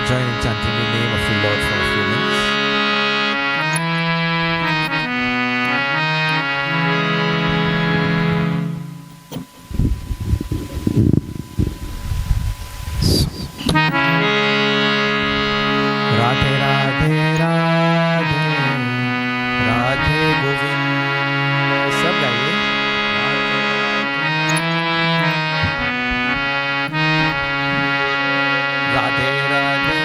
Join in chanting the name of the Lord for a few minutes. Radhe Radhe Radhe Radhe Govind. सब गाइए. Radhe Radhe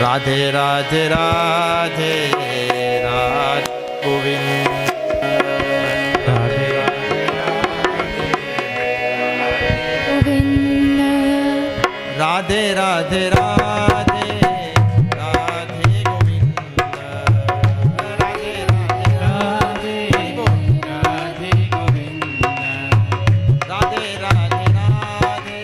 Radhe Radhe Radhe Radhe Govind. Radhe Radhe Radhe Radhe Radhe Govind. Radhe Radhe Radhe Radhe Govind. Radhe Radhe Radhe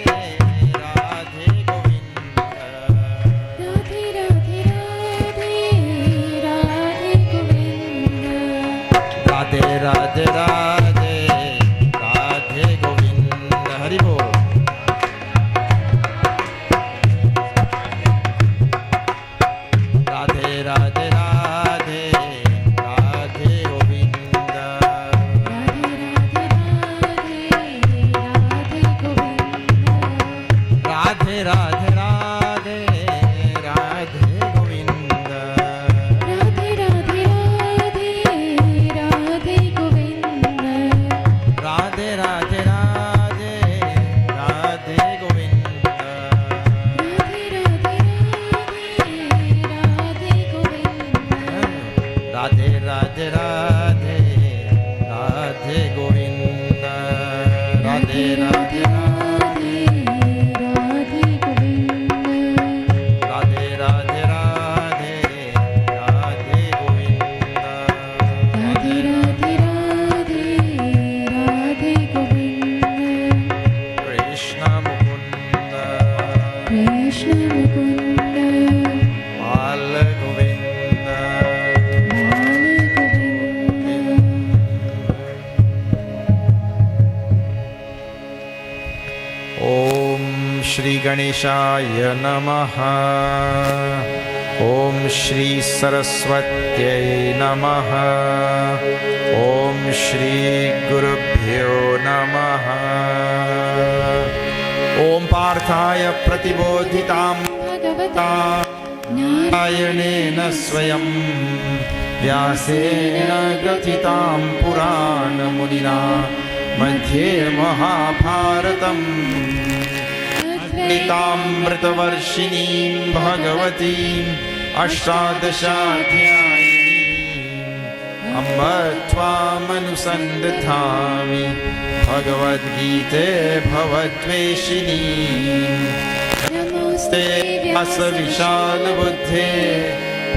Radhe Govind. Radhe Radhe Radhe Radhe Govind. Hari Bol. Radhe Radhe Radhe Radhe Govind. Radhe Radhe Radhe Radhe Govind. Radhe Radhe Radhe Radhe Govind. Radhe Radhe Radhe Radhe Govind. Radhe Radhe Radhe Radhe Radhe Radhe Radhe Govind. Krishna Mukunda Bala Govinda. Om Shri Ganeshaya Namaha. Om Shri Saraswatyai Namaha. Om Shri Gurubhyo Namaha. Om Parthaya Pratibodhitam Nayanena Swayam Vyasena Gathitam Purana Munina Madhye Mahabharatam Nitamritavarshiniim Bhagavatim Ashtadashaധ്യായിനീം Amba Tvamanusandathami Bhagavad Gita Bhavatveshinīm. Namaste Asa Vishal Buddhe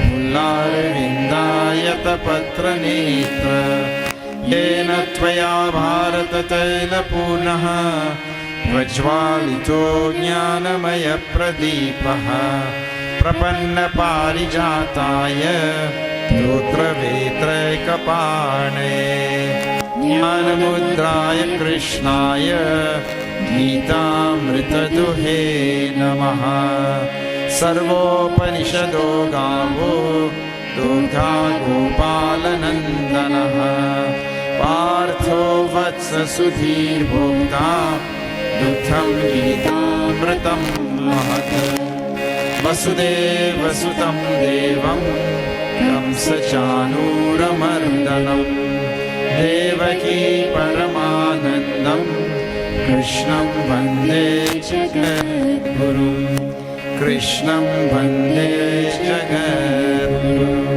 Mullarvindayata Patra Netra Yena Tvaya Bharata Taila Purnaha प्रज्वालितो ज्ञानमयप्रदीपः प्रपन्नपारिजाताय स्तोत्रवेत्रैकपाणे ज्ञानमुद्राय कृष्णाय गीतामृतदुहे नमः। सर्वोपनिषदो गावो दुग्धा गोपालनन्दनः पार्थो वत्स सुधीर्भोक्ता दुग्धं गीतामृतं महत्। वसुदेवसुतं देवं कंसचाणूरमर्दनं देवकी परमानन्दं कृष्णं वन्दे जगद्गुरुं कृष्णं वन्दे जगद्गुरुम्।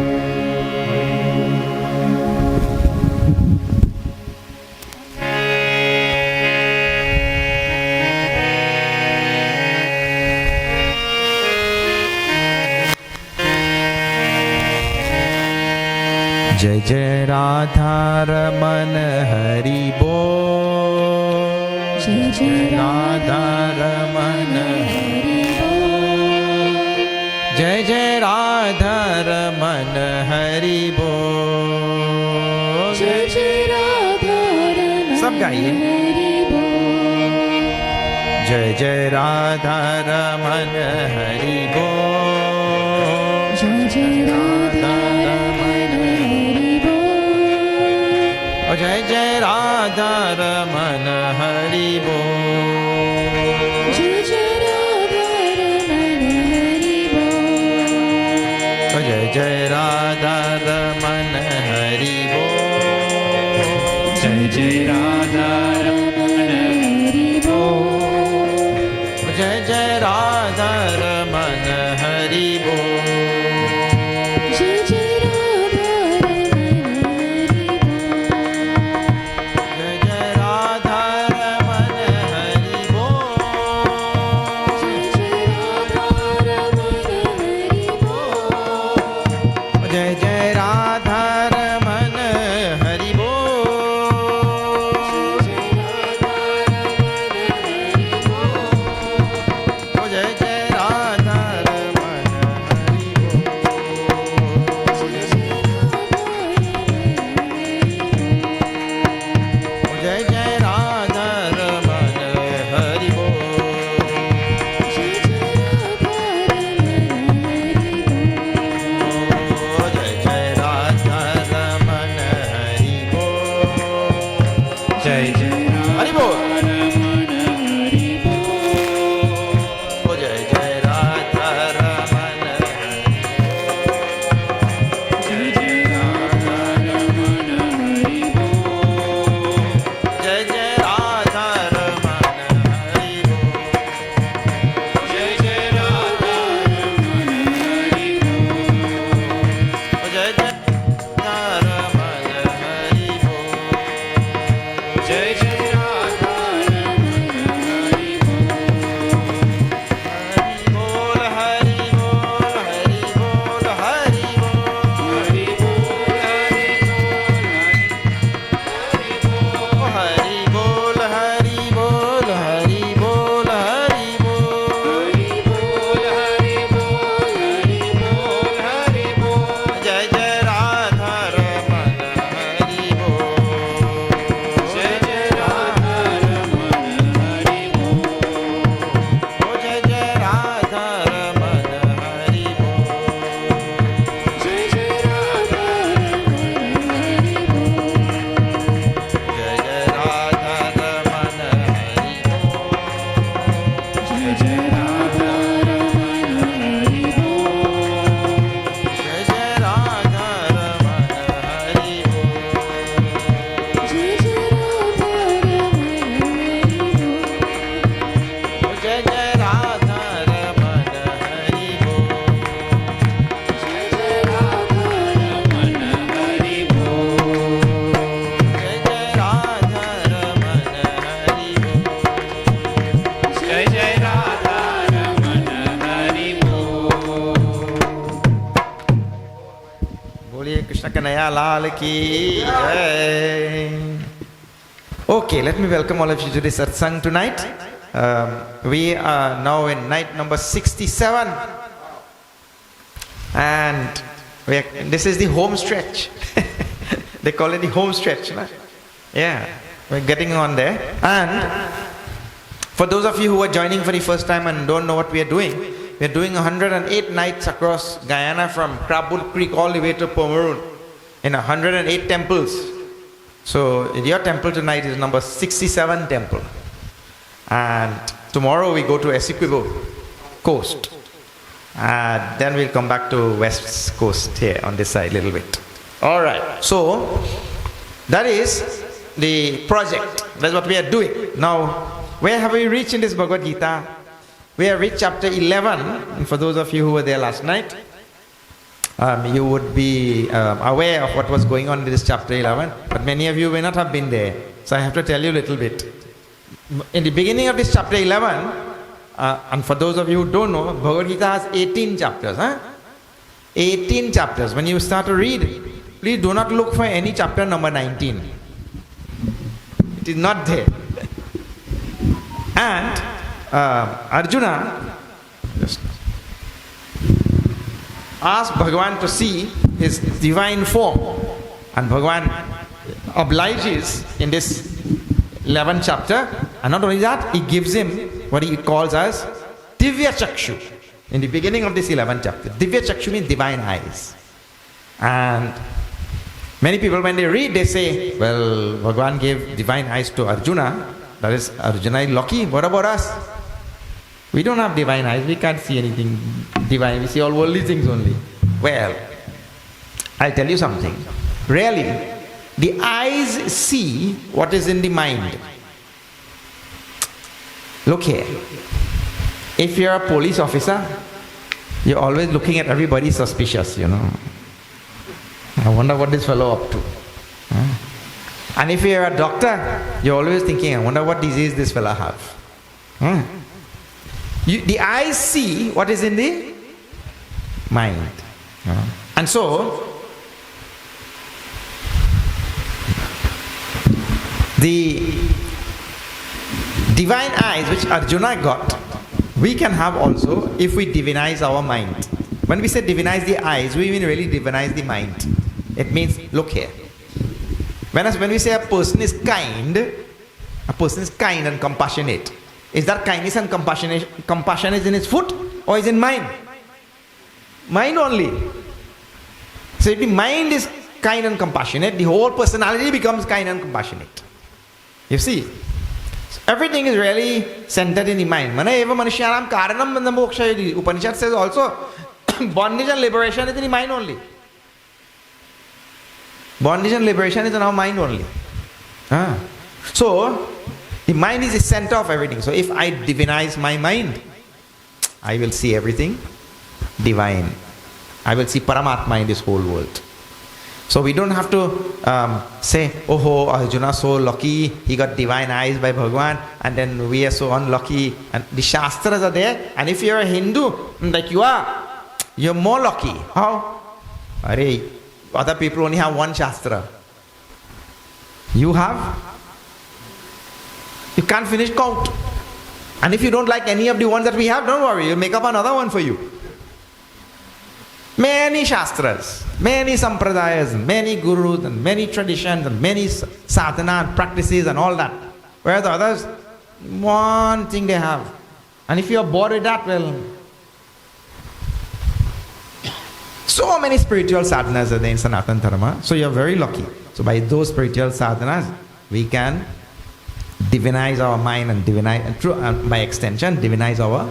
जय जय राधा रमन हरि बोल। जय जय राधा रमन हरि बोल। जय जय राधा रमन हरि बोल। जय जय राधा रमन सब गाइए। जय जय राधा रमन हरि बोल। जय जय राधा जय जय राधा रमन हरि बोल। जय जय राधा रमन हरि बोल। जय जय राधा रमन हरि बोल। जय जय राधा रमन हरि बोल। जय जय राधा रमन हरि बोल। Naya Lal ki jai. Okay, let me welcome all of you to this satsang tonight. we are now in night number 67. And this is the home stretch. They call it the home stretch. No? Yeah, we're getting on there. And for those of you who are joining for the first time and don't know what we are doing 108 nights across Guyana from Crabwood Creek all the way to Pomeroon in 108 temples. So your temple tonight is number 67 temple. And tomorrow we go to Essequibo coast. Then we'll come back to west coast here on this side a little bit. Alright, so that is the project. That's what we are doing. Now, where have we reached in this Bhagavad Gita? We have reached chapter 11. And for those of you who were there last night, you would be aware of what was going on in this chapter 11. But many of you may not have been there. So I have to tell you a little bit. In the beginning of this chapter 11, and for those of you who don't know, Bhagavad Gita has 18 chapters. 18 chapters. When you start to read, please do not look for any chapter number 19. It is not there. And Arjuna just asked Bhagavan to see his divine form. And Bhagavan obliges in this 11th chapter. And not only that, he gives him what he calls as Divya Chakshu. In the beginning of this 11th chapter. Divya Chakshu means divine eyes. And many people when they read, they say, well, Bhagavan gave divine eyes to Arjuna. That is, Arjuna is lucky. What about us? We don't have divine eyes. We can't see anything divine. We see all worldly things only. Well, I'll tell you something. Really, the eyes see what is in the mind. Look here. If you're a police officer, you're always looking at everybody suspicious, you know. I wonder what this fellow up to. And if you're a doctor, you're always thinking, I wonder what disease this fellow have. The eyes see what is in the mind. And so, the divine eyes which Arjuna got, we can have also if we divinize our mind. When we say divinize the eyes, we mean really divinize the mind. It means, look here. When we say a person is kind and compassionate, is that kindness and compassion is in his foot or is in mind? Mind only. So if the mind is kind and compassionate, the whole personality becomes kind and compassionate. You see, everything is really centered in the mind. Mana eva manushyanam karanam bandha moksha. The Upanishad says also, bondage and liberation is in the mind only. Bondage and liberation is in our mind only. So, the mind is the center of everything. So, if I divinize my mind, I will see everything divine. I will see Paramatma in this whole world. So, we don't have to say, oh, Arjuna so lucky, he got divine eyes by Bhagavan, and then we are so unlucky. And the Shastras are there. And if you're a Hindu, like you are, you're more lucky. How? Other people only have one Shastra. You have? You can't finish count. And if you don't like any of the ones that we have, don't worry, we'll make up another one for you. Many Shastras, many Sampradayas, many Gurus, and many traditions, and many sadhana and practices and all that. Whereas the others, one thing they have. And if you are bored with that, well, so many spiritual sadhanas are there in Sanatana Dharma. So you are very lucky. So by those spiritual sadhanas, we can divinize our mind and by extension, divinize our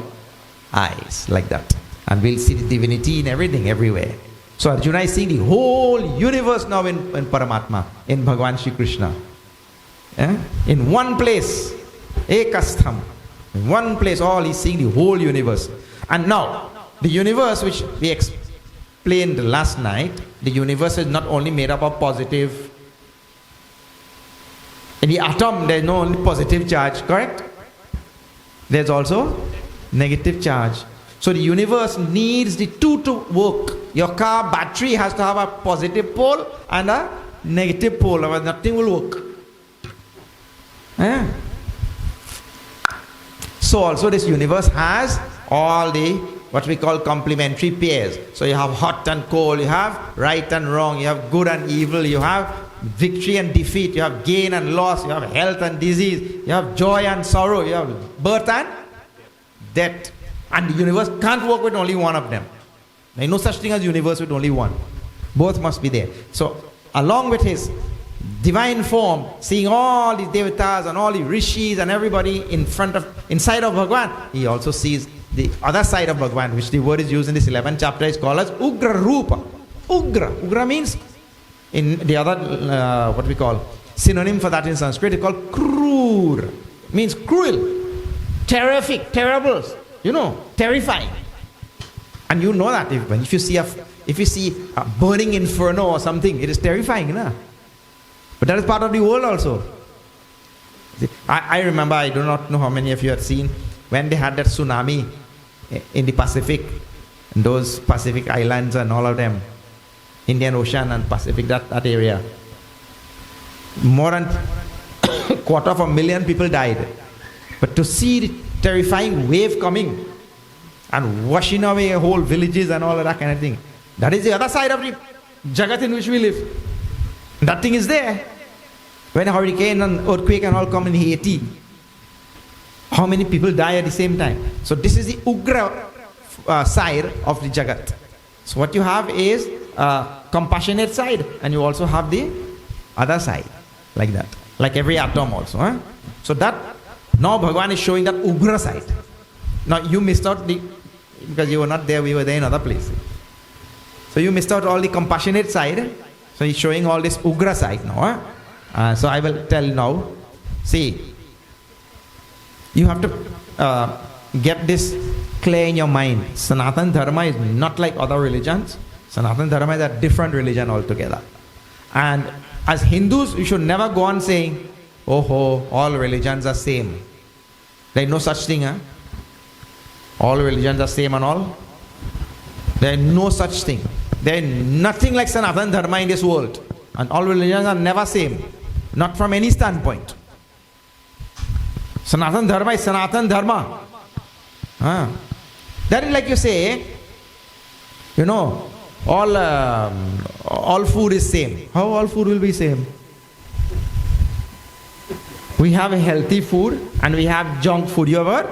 eyes like that. And we'll see the divinity in everything, everywhere. So Arjuna is seeing the whole universe now in Paramatma, in Bhagavan Shri Krishna. In one place, ekastham. In one place, all he's seeing the whole universe. And now, the universe which we explained last night, the universe is not only made up of positive. In the atom, there is no only positive charge, correct? There's also negative charge. So the universe needs the two to work. Your car battery has to have a positive pole and a negative pole, otherwise nothing will work. So also this universe has all the what we call complementary pairs. So you have hot and cold, you have right and wrong, you have good and evil, you have victory and defeat, you have gain and loss, you have health and disease, you have joy and sorrow, you have birth and death. And the universe can't work with only one of them. There is no such thing as universe with only one. Both must be there. So along with his divine form, seeing all the devatas and all the rishis and everybody inside of Bhagwan, he also sees the other side of Bhagwan, which the word is used in this 11th chapter is called as Ugra Rupa. Ugra means, in the other, what we call, synonym for that in Sanskrit, it's called Krur. Means cruel, terrific, terrible, terrifying. And you know that if you see a burning inferno or something, it is terrifying, na? But that is part of the world also. I remember, I do not know how many of you have seen, when they had that tsunami in the Pacific, those Pacific islands and all of them, Indian Ocean and Pacific, that area. More than 250,000 people died. But to see the terrifying wave coming and washing away whole villages and all of that kind of thing, that is the other side of the Jagat in which we live. That thing is there. When a hurricane and earthquake and all come in Haiti, how many people die at the same time? So this is the Ugra side of the Jagat. So what you have is compassionate side, and you also have the other side, like that, like every atom also. Huh? So that, now Bhagavan is showing that Ugra side. Now you missed out because you were not there, we were there in other places. So you missed out all the compassionate side. So he's showing all this Ugra side now. Huh? So I will tell now. See, you have to get this clear in your mind. Sanatana Dharma is not like other religions. Sanatana Dharma is a different religion altogether. And as Hindus, you should never go on saying, oh, all religions are same. There is no such thing. Huh? All religions are same and all. There is no such thing. There is nothing like Sanatana Dharma in this world. And all religions are never same. Not from any standpoint. Sanatana Dharma is Sanatana Dharma. That is like you say, all food is same. How all food will be same? We have a healthy food and we have junk food. You ever?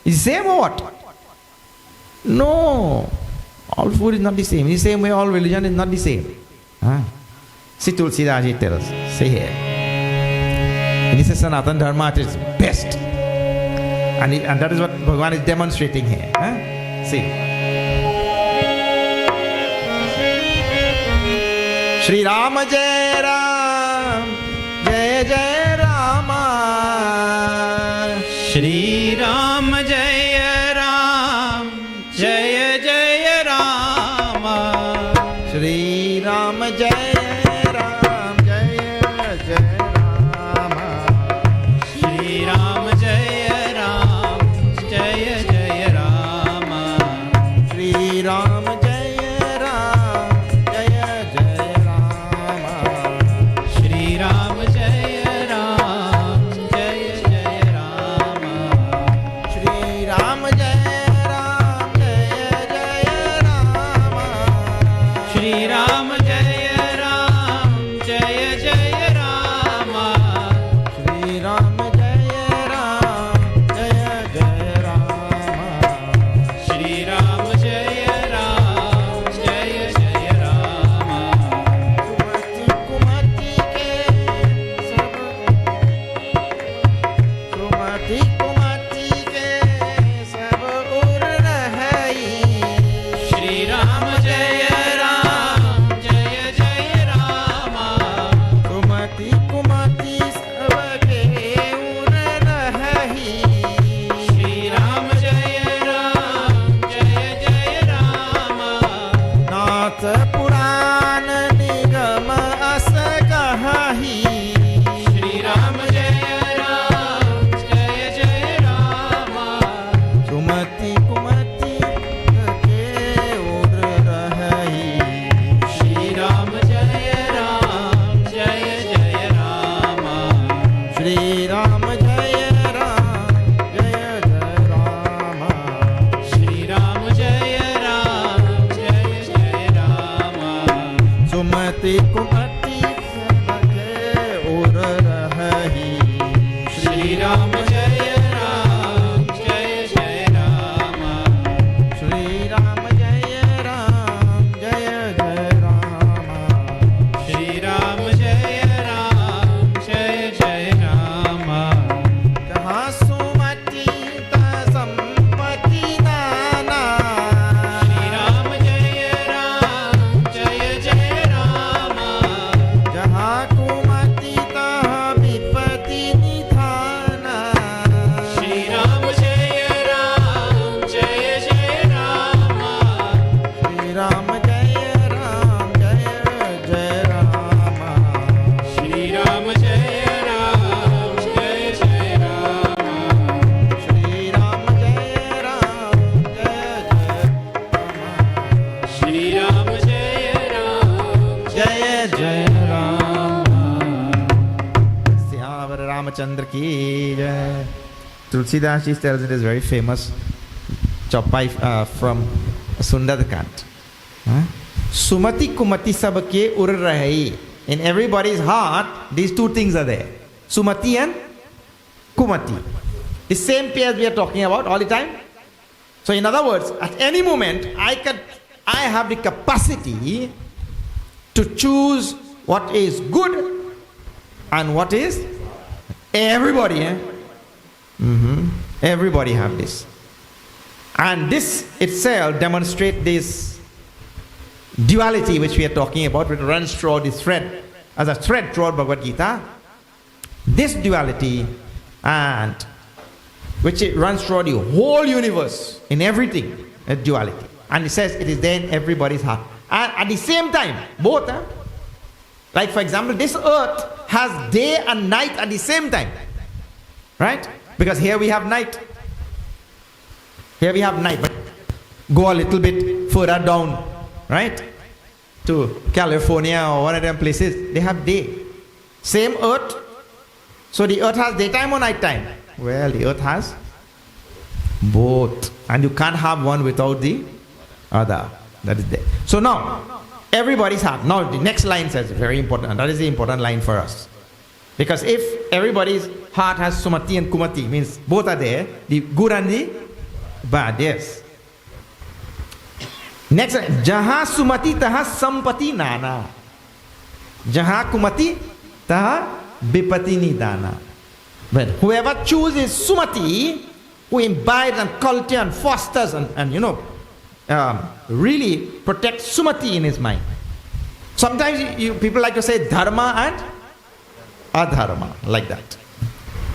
Is the same or what? No. All food is not the same. In the same way, all religion is not the same. See, Tulsidaji tells us. Say here. And this is Sanatana Dharma at its best. And that is what Bhagavan is demonstrating here. See. Shri Rama Jai Ram, Jai Jai Rama. Shri Rama Jai Ram, Jai Jai Rama. Shri Rama Jai Ram, Jai Jai Rama. Shri Rama Jai Ram, Jai Jai Rama. Shri Rama Jai Ram, Jai Jai Rama. Shri Rama Jai Ram, Jai Jai Rama. Shri Ramachandra ki jai. Tulsidas ji tells it is very famous chaupai from Sundarkand. Sumati kumati sabke ur rahi. In everybody's heart, these two things are there. Sumati and kumati. The same pairs we are talking about all the time. So in other words, at any moment, I have the capacity to choose what is good and what is everybody. Everybody have this. And this itself demonstrates this duality which we are talking about, which runs throughout this thread, as a thread throughout Bhagavad Gita. This duality, and which it runs throughout the whole universe, in everything, a duality. And it says it is there in everybody's heart. And at the same time, both. Like for example, this earth has day and night at the same time. Right? Because here we have night. Here we have night. But go a little bit further down, right? To California or one of them places, they have day. Same earth. So the earth has daytime or nighttime? Well, the earth has both. And you can't have one without the other. That is there. So now, everybody's heart. Now the next line says, very important, and that is the important line for us. Because if everybody's heart has sumati and kumati, means both are there, the good and the bad, yes. Next, jaha sumati taha sampati nana. Jaha kumati taha bipati nidana. But whoever chooses sumati, who imbibes and cultivates and fosters and really protects sumati in his mind. Sometimes people like to say dharma and adharma, like that.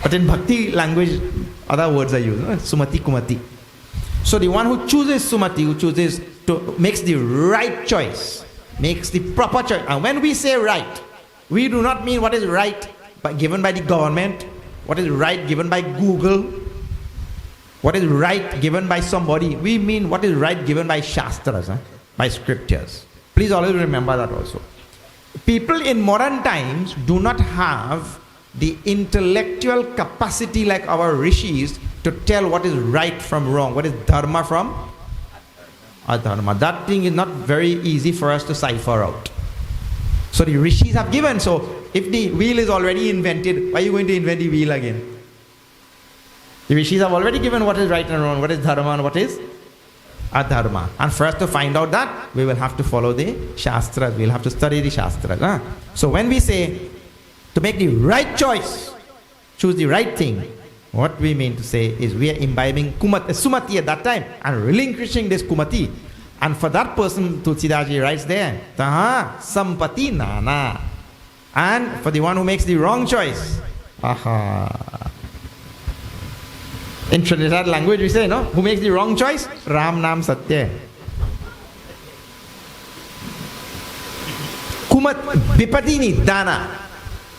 But in bhakti language, other words are used, sumati kumati. So the one who chooses sumati, who chooses to makes the right choice, makes the proper choice. And when we say right, we do not mean what is right given by the government, what is right given by Google, what is right given by somebody. We mean what is right given by Shastras, by scriptures. Please always remember that also. People in modern times do not have the intellectual capacity like our rishis to tell what is right from wrong, what is dharma from adharma. That thing is not very easy for us to cipher out. So the rishis have given. So if the wheel is already invented, why are you going to invent the wheel again? The rishis have already given what is right and wrong, what is dharma and what is adharma. And for us to find out that, we will have to follow the Shastras, we will have to study the Shastras. So when we say to make the right choice, choose the right thing, what we mean to say is we are imbibing sumati at that time and relinquishing this kumati. And for that person, Tulsidaji writes there, taha sampati nana. And for the one who makes the wrong choice, aha. In Trinidad language we say, no? Who makes the wrong choice? Ram Nam Satya. Kumat Bipatini Dana.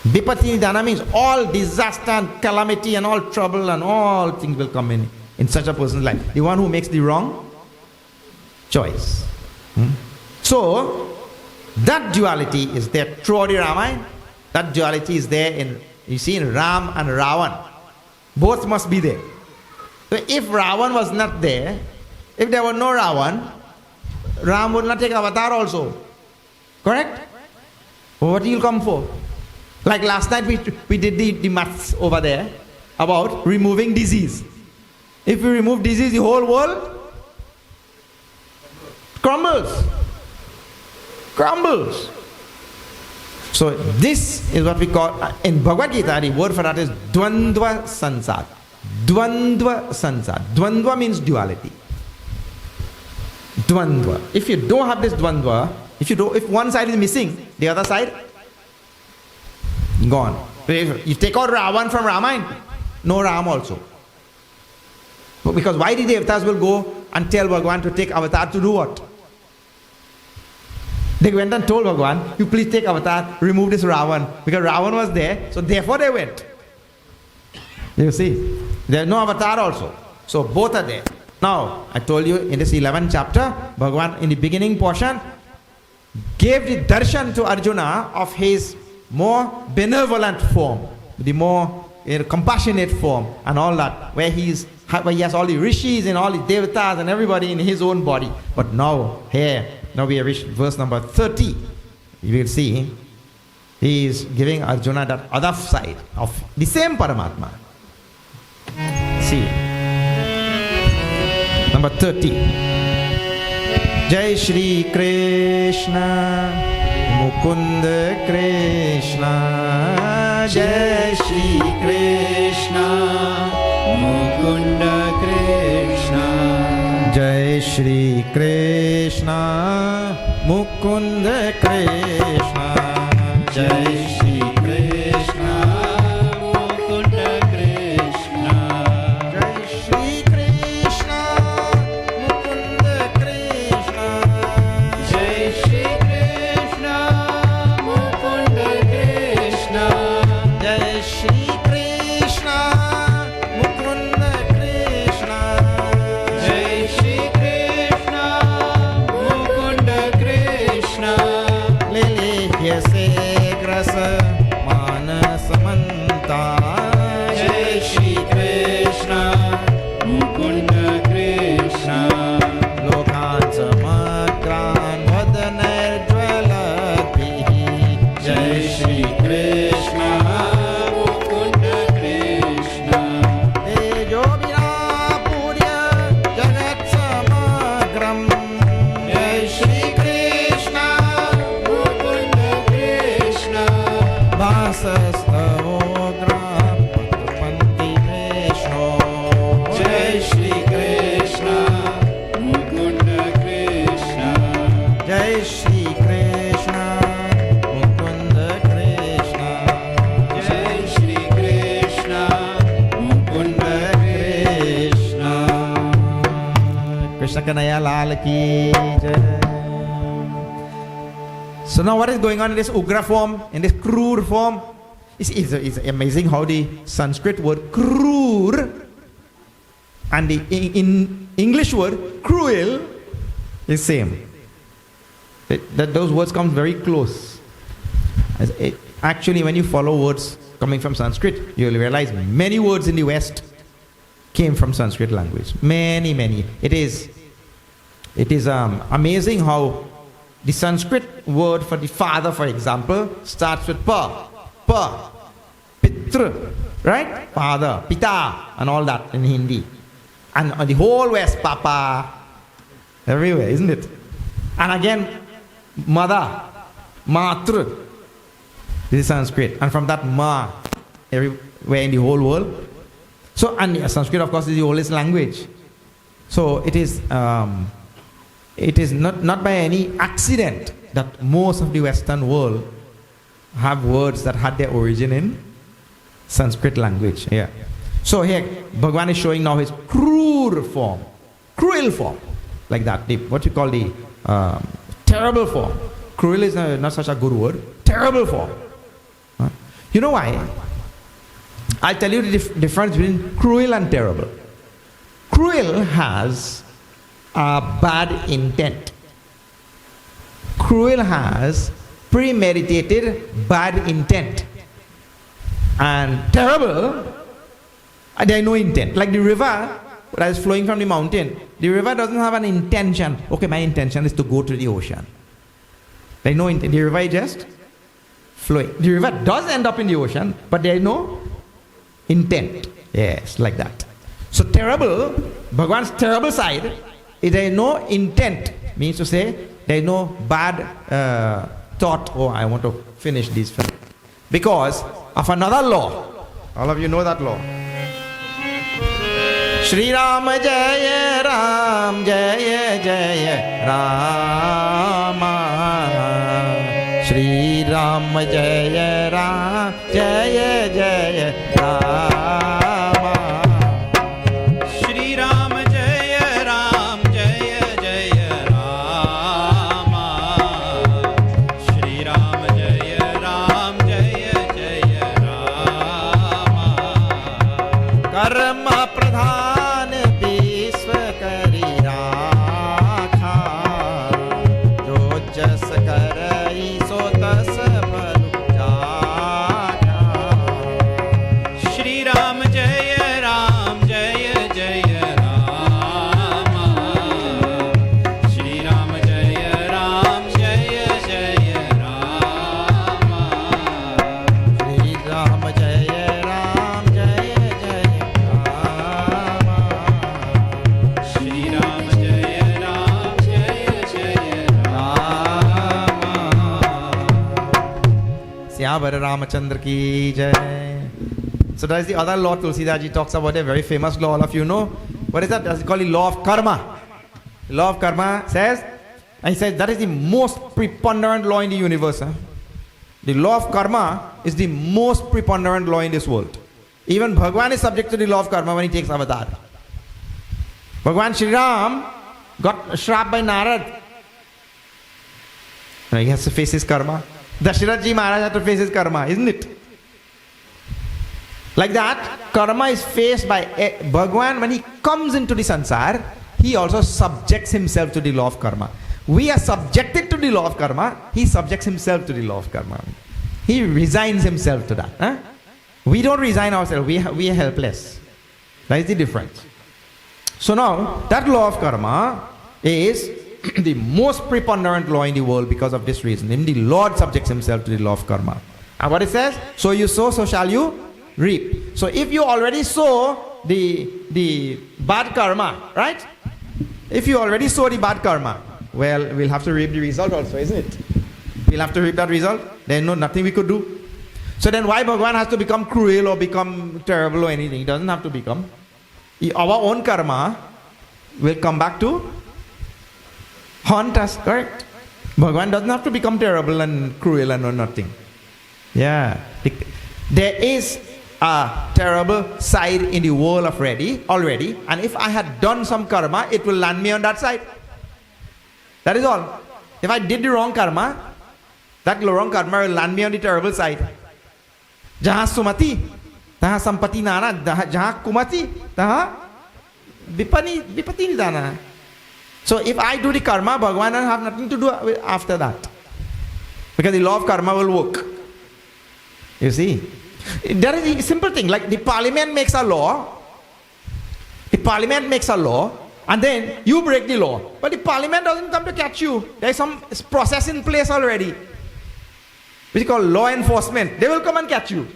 Bipatini Dana means all disaster and calamity and all trouble and all things will come in such a person's life. The one who makes the wrong choice. So, that duality is there throughout the Ramayana. That duality is there in Ram and Ravan. Both must be there. So if Ravan was not there, if there were no Ravan, Ram would not take avatar also. Correct? What will come for? Like last night we did the maths over there about removing disease. If we remove disease, the whole world crumbles. Crumbles. So this is what we call, in Bhagavad Gita, the word for that is Dvandva Sansar. Dvandva Sansar. Dvandva means duality. Dvandva. If you don't have this Dvandva, if one side is missing, the other side gone. If you take out Ravan from Ramayana, no Ram also. Because why the Devatas will go and tell Bhagavan to take avatar to do what? They went and told Bhagavan, you please take avatar, remove this Ravan. Because Ravan was there, so therefore they went. You see, there is no avatar also. So both are there. Now, I told you in this 11th chapter, Bhagavan in the beginning portion gave the darshan to Arjuna of his more benevolent form, the more compassionate form and all that, where he has all the rishis and all the devatas and everybody in his own body. But now we have reached verse number 30. You will see he is giving Arjuna that other side of the same Paramatma. See, number 30. Jai Shri Krishna Mukunda Krishna, Jai Shri Krishna Mukunda Krishna, Jai Shri Krishna Mukunda Krishna, Jai Shri Krishna Mukunda Krishna, Jai Shri Krishna Mukunda Krishna, Jai Shri Krishna Mukunda Krishna, Jai Shri Krishna Mukunda Krishna, Jai Shri Krishna Mukunda Krishna, Lili Yase Grasa Manasamanta, Jai Shri Krishna Mukunda Krishna, Lokan Samakran Vadanarjvalabhihi, Jai Shri Krishna Mukunda Krishna, Tejobhira Purya Jagat Samagram, Jai Shri Krishna Mukunda Krishna, Vasastavogra Patapanti Vishnu, Jai Shri Krishna Mukunda Krishna, Jai Shri Krishna Mukunda Krishna, Jai Shri Krishna Mukunda Krishna. Krishna Kanaya Lal ki jai. So now what is going on in this Ugra form, in this Krur form? It's amazing how the Sanskrit word Krur and the in English word cruel is same. That those words come very close. Actually, when you follow words coming from Sanskrit, you will realize many words in the West came from Sanskrit language. Many. It is amazing how the Sanskrit word for the father, for example, starts with pa, pitra, right? Father, pita, and all that in Hindi. And on the whole West, papa, everywhere, isn't it? And again, mother, matra. This is Sanskrit. And from that ma, everywhere in the whole world. So, and Sanskrit, of course, is the oldest language. So it is not by any accident that most of the Western world have words that had their origin in Sanskrit language. Yeah. So here, Bhagavan is showing now his cruel form, like that. What you call the terrible form. Cruel is not such a good word. Terrible form. You know why? I'll tell you the difference between cruel and terrible. Cruel has a bad intent. Cruel has premeditated bad intent. And terrible, there is no intent. Like the river that is flowing from the mountain, the river doesn't have an intention. Okay, my intention is to go to the ocean. There is no intent. The river is just flowing. The river does end up in the ocean, but there is no intent. Yes, like that. So terrible, Bhagavan's terrible side, is there is no intent. Means to say, there is no bad thought, oh, I want to finish these films. Because of another law. All of you know that law. Shri Ram Jaya Ram Jaya Jaya Rama. Shri Ram Jaya Ram Jaya Jaya Rama. Shri Ram Jaya Ram Jaya Jaya Rama. Shri Ram Jaya Ram Jaya Jaya Rama. Karma Pradhan Vishwa Kari Rakha. Jo jas karai so tas bhalu jana. Shri Siyavar Ramachandra ki jai. So that is the other law Tulsidaji talks about, a very famous law, all of you know. What is that? That's called the law of karma. The law of karma says, and he says that is the most preponderant law in the universe. Huh? The law of karma is the most preponderant law in this world. Even Bhagwan is subject to the law of karma when he takes avatar. Bhagwan Shri Ram got shrapped by Narad. He has to face his karma. Dasharath Ji Maharaj had to face his karma, isn't it? Like that, karma is faced by Bhagwan. When he comes into the sansar, he also subjects himself to the law of karma. We are subjected to the law of karma. He subjects himself to the law of karma. He resigns himself to that. Huh? We don't resign ourselves. We are helpless. That is the difference. So now, that law of karma is the most preponderant law in the world because of this reason. The Lord subjects himself to the law of karma. And what it says? So you sow, so shall you reap. So if you already sow the bad karma, right? If you already sow the bad karma, well, we'll have to reap the result also, isn't it? We'll have to reap that result. There's nothing we could do. So then why Bhagwan has to become cruel or become terrible or anything? He doesn't have to become. Our own karma will come back to haunt us, correct? Bhagwan doesn't have to become terrible and cruel and or nothing. Yeah. There is a terrible side in the world already, and if I had done some karma, it will land me on that side. That is all. If I did the wrong karma, that wrong karma will land me on the terrible side. Jaha sumati, taha sampati nana, jaha kumati, taha vipati nidana. So if I do the karma, Bhagwan will have nothing to do after that. Because the law of karma will work. You see? There is a simple thing, like the parliament makes a law. The parliament makes a law, and then you break the law. But the parliament doesn't come to catch you. There is some process in place already, which is called law enforcement. They will come and catch you.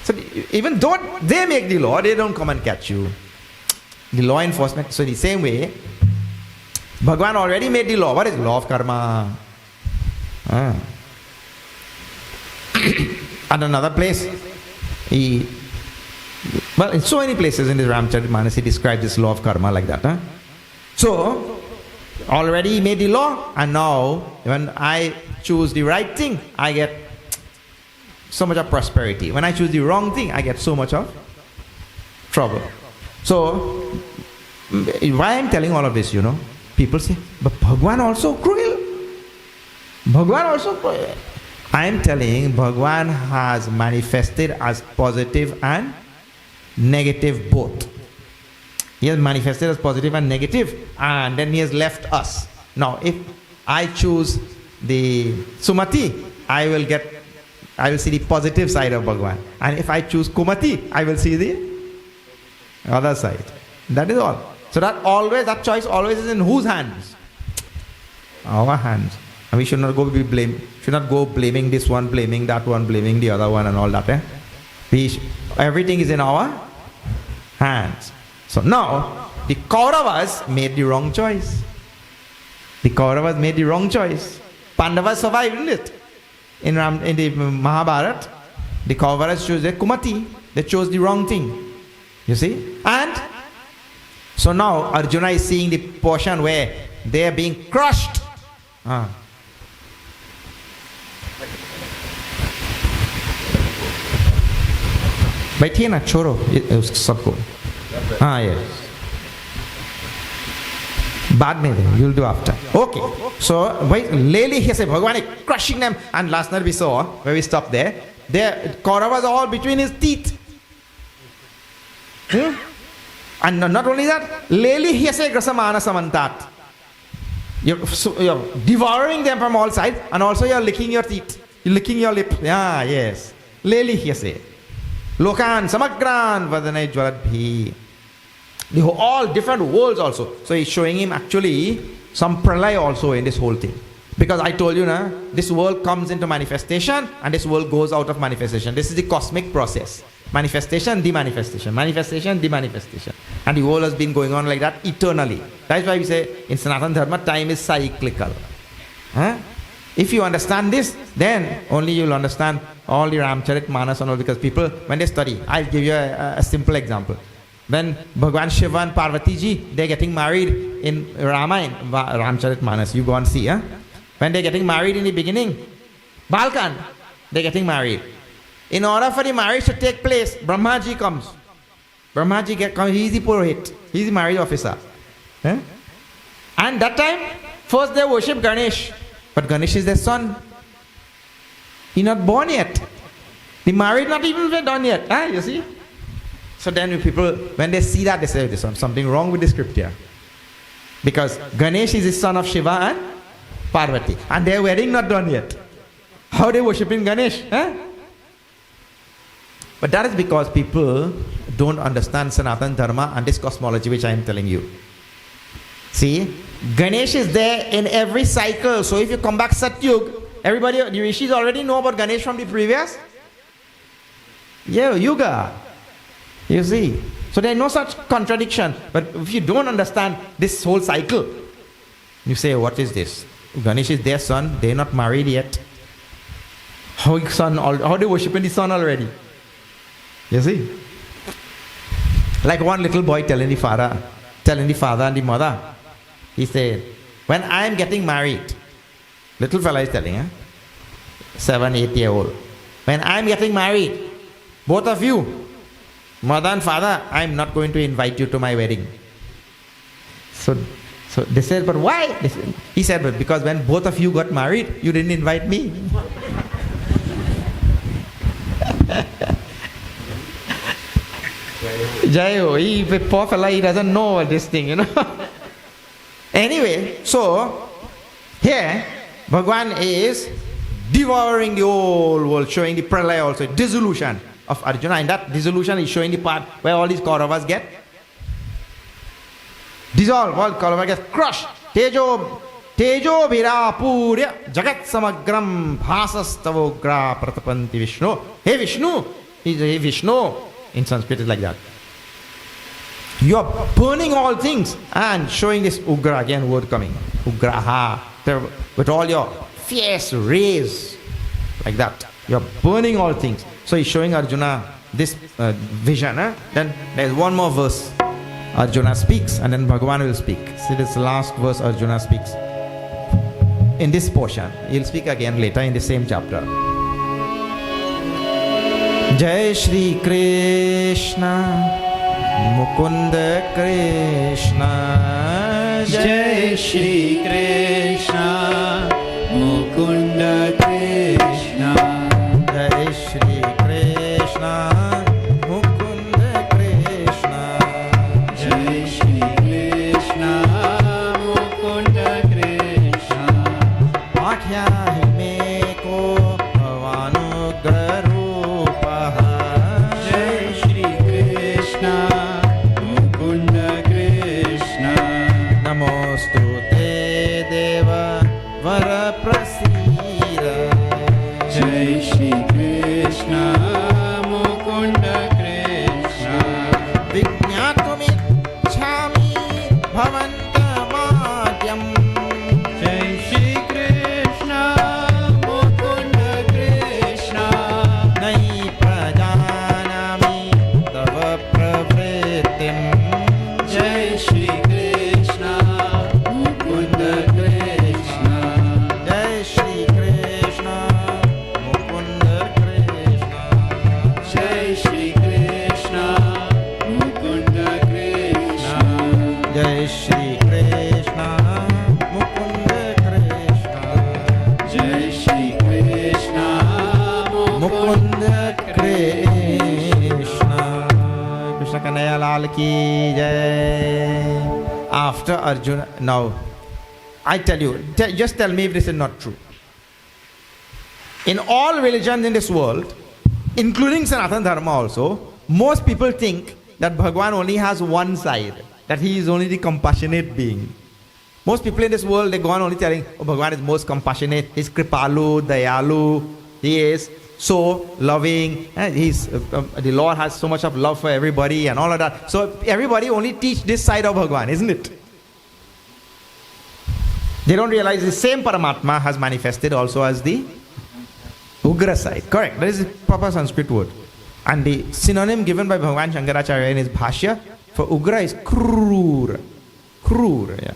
So even though they make the law, they don't come and catch you. The law enforcement. So the same way, Bhagwan already made the law. What is law of karma? At another place, in so many places in the Ramcharitmanas, he described this law of karma like that. So, already he made the law, and now when I choose the right thing, I get so much of prosperity. When I choose the wrong thing, I get so much of trouble. So, why I'm telling all of this, people say, but Bhagwan also cruel. Bhagwan also cruel. I am telling Bhagwan has manifested as positive and negative both. He has manifested as positive and negative, and then he has left us. Now, if I choose the Sumati, I will see the positive side of Bhagwan. And if I choose Kumati, I will see the other side. That is all. So that choice always is in whose hands? Our hands. And we should not go blaming this one, blaming that one, blaming the other one and all that. Everything is in our hands. So now, the Kauravas made the wrong choice. Pandavas survived, didn't it? In the Mahabharata, the Kauravas chose the Kumati. They chose the wrong thing. You see? And so now Arjuna is seeing the portion where they are being crushed. बैठिए ना छोड़ो सबको yes बाद में you'll do after. Okay, so clearly he said Bhagwan is crushing them, and last night we saw where we stopped there Kauravas are all between his teeth. And not only that, clearly he said Grasamana Samantat. You're devouring them from all sides, and also you're licking your teeth, you're licking your lip. Yes, clearly he said Lokan Samagran Vadanai Jwaladbhi. All different worlds also. So he's showing him actually some pralay also in this whole thing. Because I told you, this world comes into manifestation and this world goes out of manifestation. This is the cosmic process. Manifestation, demanifestation. Manifestation, demanifestation. And the world has been going on like that eternally. That's why we say in Sanatana Dharma, time is cyclical. If you understand this, then only you'll understand all the Ramcharitmanas and all, because people, when they study, I'll give you a simple example. When Bhagwan Shiva and Parvati ji, they're getting married in Ramayana, Ramcharitmanas, you go and see, huh? When they're getting married in the beginning, Balkan, they're getting married. In order for the marriage to take place, Brahma ji comes. Brahma ji comes, he's the Purohit, he's the marriage officer. Huh? And that time, first they worship Ganesh. But Ganesh is their son. He's not born yet. The marriage not even been done yet. Huh? You see? So then people, when they see that, they say, there's something wrong with the script here. Because Ganesh is the son of Shiva and Parvati. And their wedding not done yet. How they worshiping Ganesh? Huh? But that is because people don't understand Sanatana Dharma and this cosmology which I am telling you. See, Ganesh is there in every cycle. So if you come back Satyug, everybody, the rishis already know about Ganesh from the previous Yuga. You see. So there is no such contradiction. But if you don't understand this whole cycle, you say, what is this? Ganesh is their son, they are not married yet. How they worshiping the son already? You see. Like one little boy telling the father and the mother, he said, when I am getting married, little fella is telling, 7, 8-year-old, when I am getting married, both of you, mother and father, I am not going to invite you to my wedding. So they said, but why? He said, but because when both of you got married, you didn't invite me. Jayo, poor fella, he doesn't know this thing, Anyway, so here Bhagwan is devouring the whole world, showing the pralaya also, dissolution of Arjuna. And that dissolution is showing the part where all these Kauravas get dissolved, all Kauravas get crushed. Tejo bhira purya jagat samagram bhasastavogra pratapanti Vishnu. Hey Vishnu, hey Vishnu. In Sanskrit is like that. You are burning all things and showing this Ugra, again word coming, Ugraha, with all your fierce rays, like that. You are burning all things. So he's showing Arjuna this vision. Then there's one more verse. Arjuna speaks and then Bhagavan will speak. See this last verse Arjuna speaks. In this portion, he'll speak again later in the same chapter. Jai Shri Krishna Mukunda Krishna, Jai Shri Krishna Mukunda Krishna, Jai Shri Krishna Mukunda Krishna, Jai Shri Krishna Mukunda Krishna, Akhyahi me ko bhavanugra rupaha, Jai Shri Krishna Mukunda Krishna, Namostu te deva vara prasira, Jai Shri Krishna Mukunda Krishna, Vijñātumicchāmi bhavantamadhyam, Jai Shri Krishna Mukunda Krishna, nai prajanami tava pravrittim, Jai Shri Krishna Mukunda Krishna, Jai Shri Krishna Mukunda Krishna, Jai Shri Krishna Mukunda Krishna, Jai Shri Krishna Mukunda Krishna, Jai Shri Krishna Mukunda Krishna. Krishna Kanhaiya Lal ki jai. After Arjuna, now I tell you, just tell me if this is not true. In all religions in this world, including Sanatana Dharma also, most people think that Bhagwan only has one side, that he is only the compassionate being. Most people in this world, they go on only telling, oh, Bhagwan is most compassionate, he's Kripalu, Dayalu, he is so loving, and the Lord has so much of love for everybody and all of that. So everybody only teach this side of Bhagwan, isn't it? They don't realize the same Paramatma has manifested also as the Ugra side. Correct. That is the proper Sanskrit word. And the synonym given by Bhagavan Shankaracharya in his Bhashya for Ugra is Krura. Krura, yeah.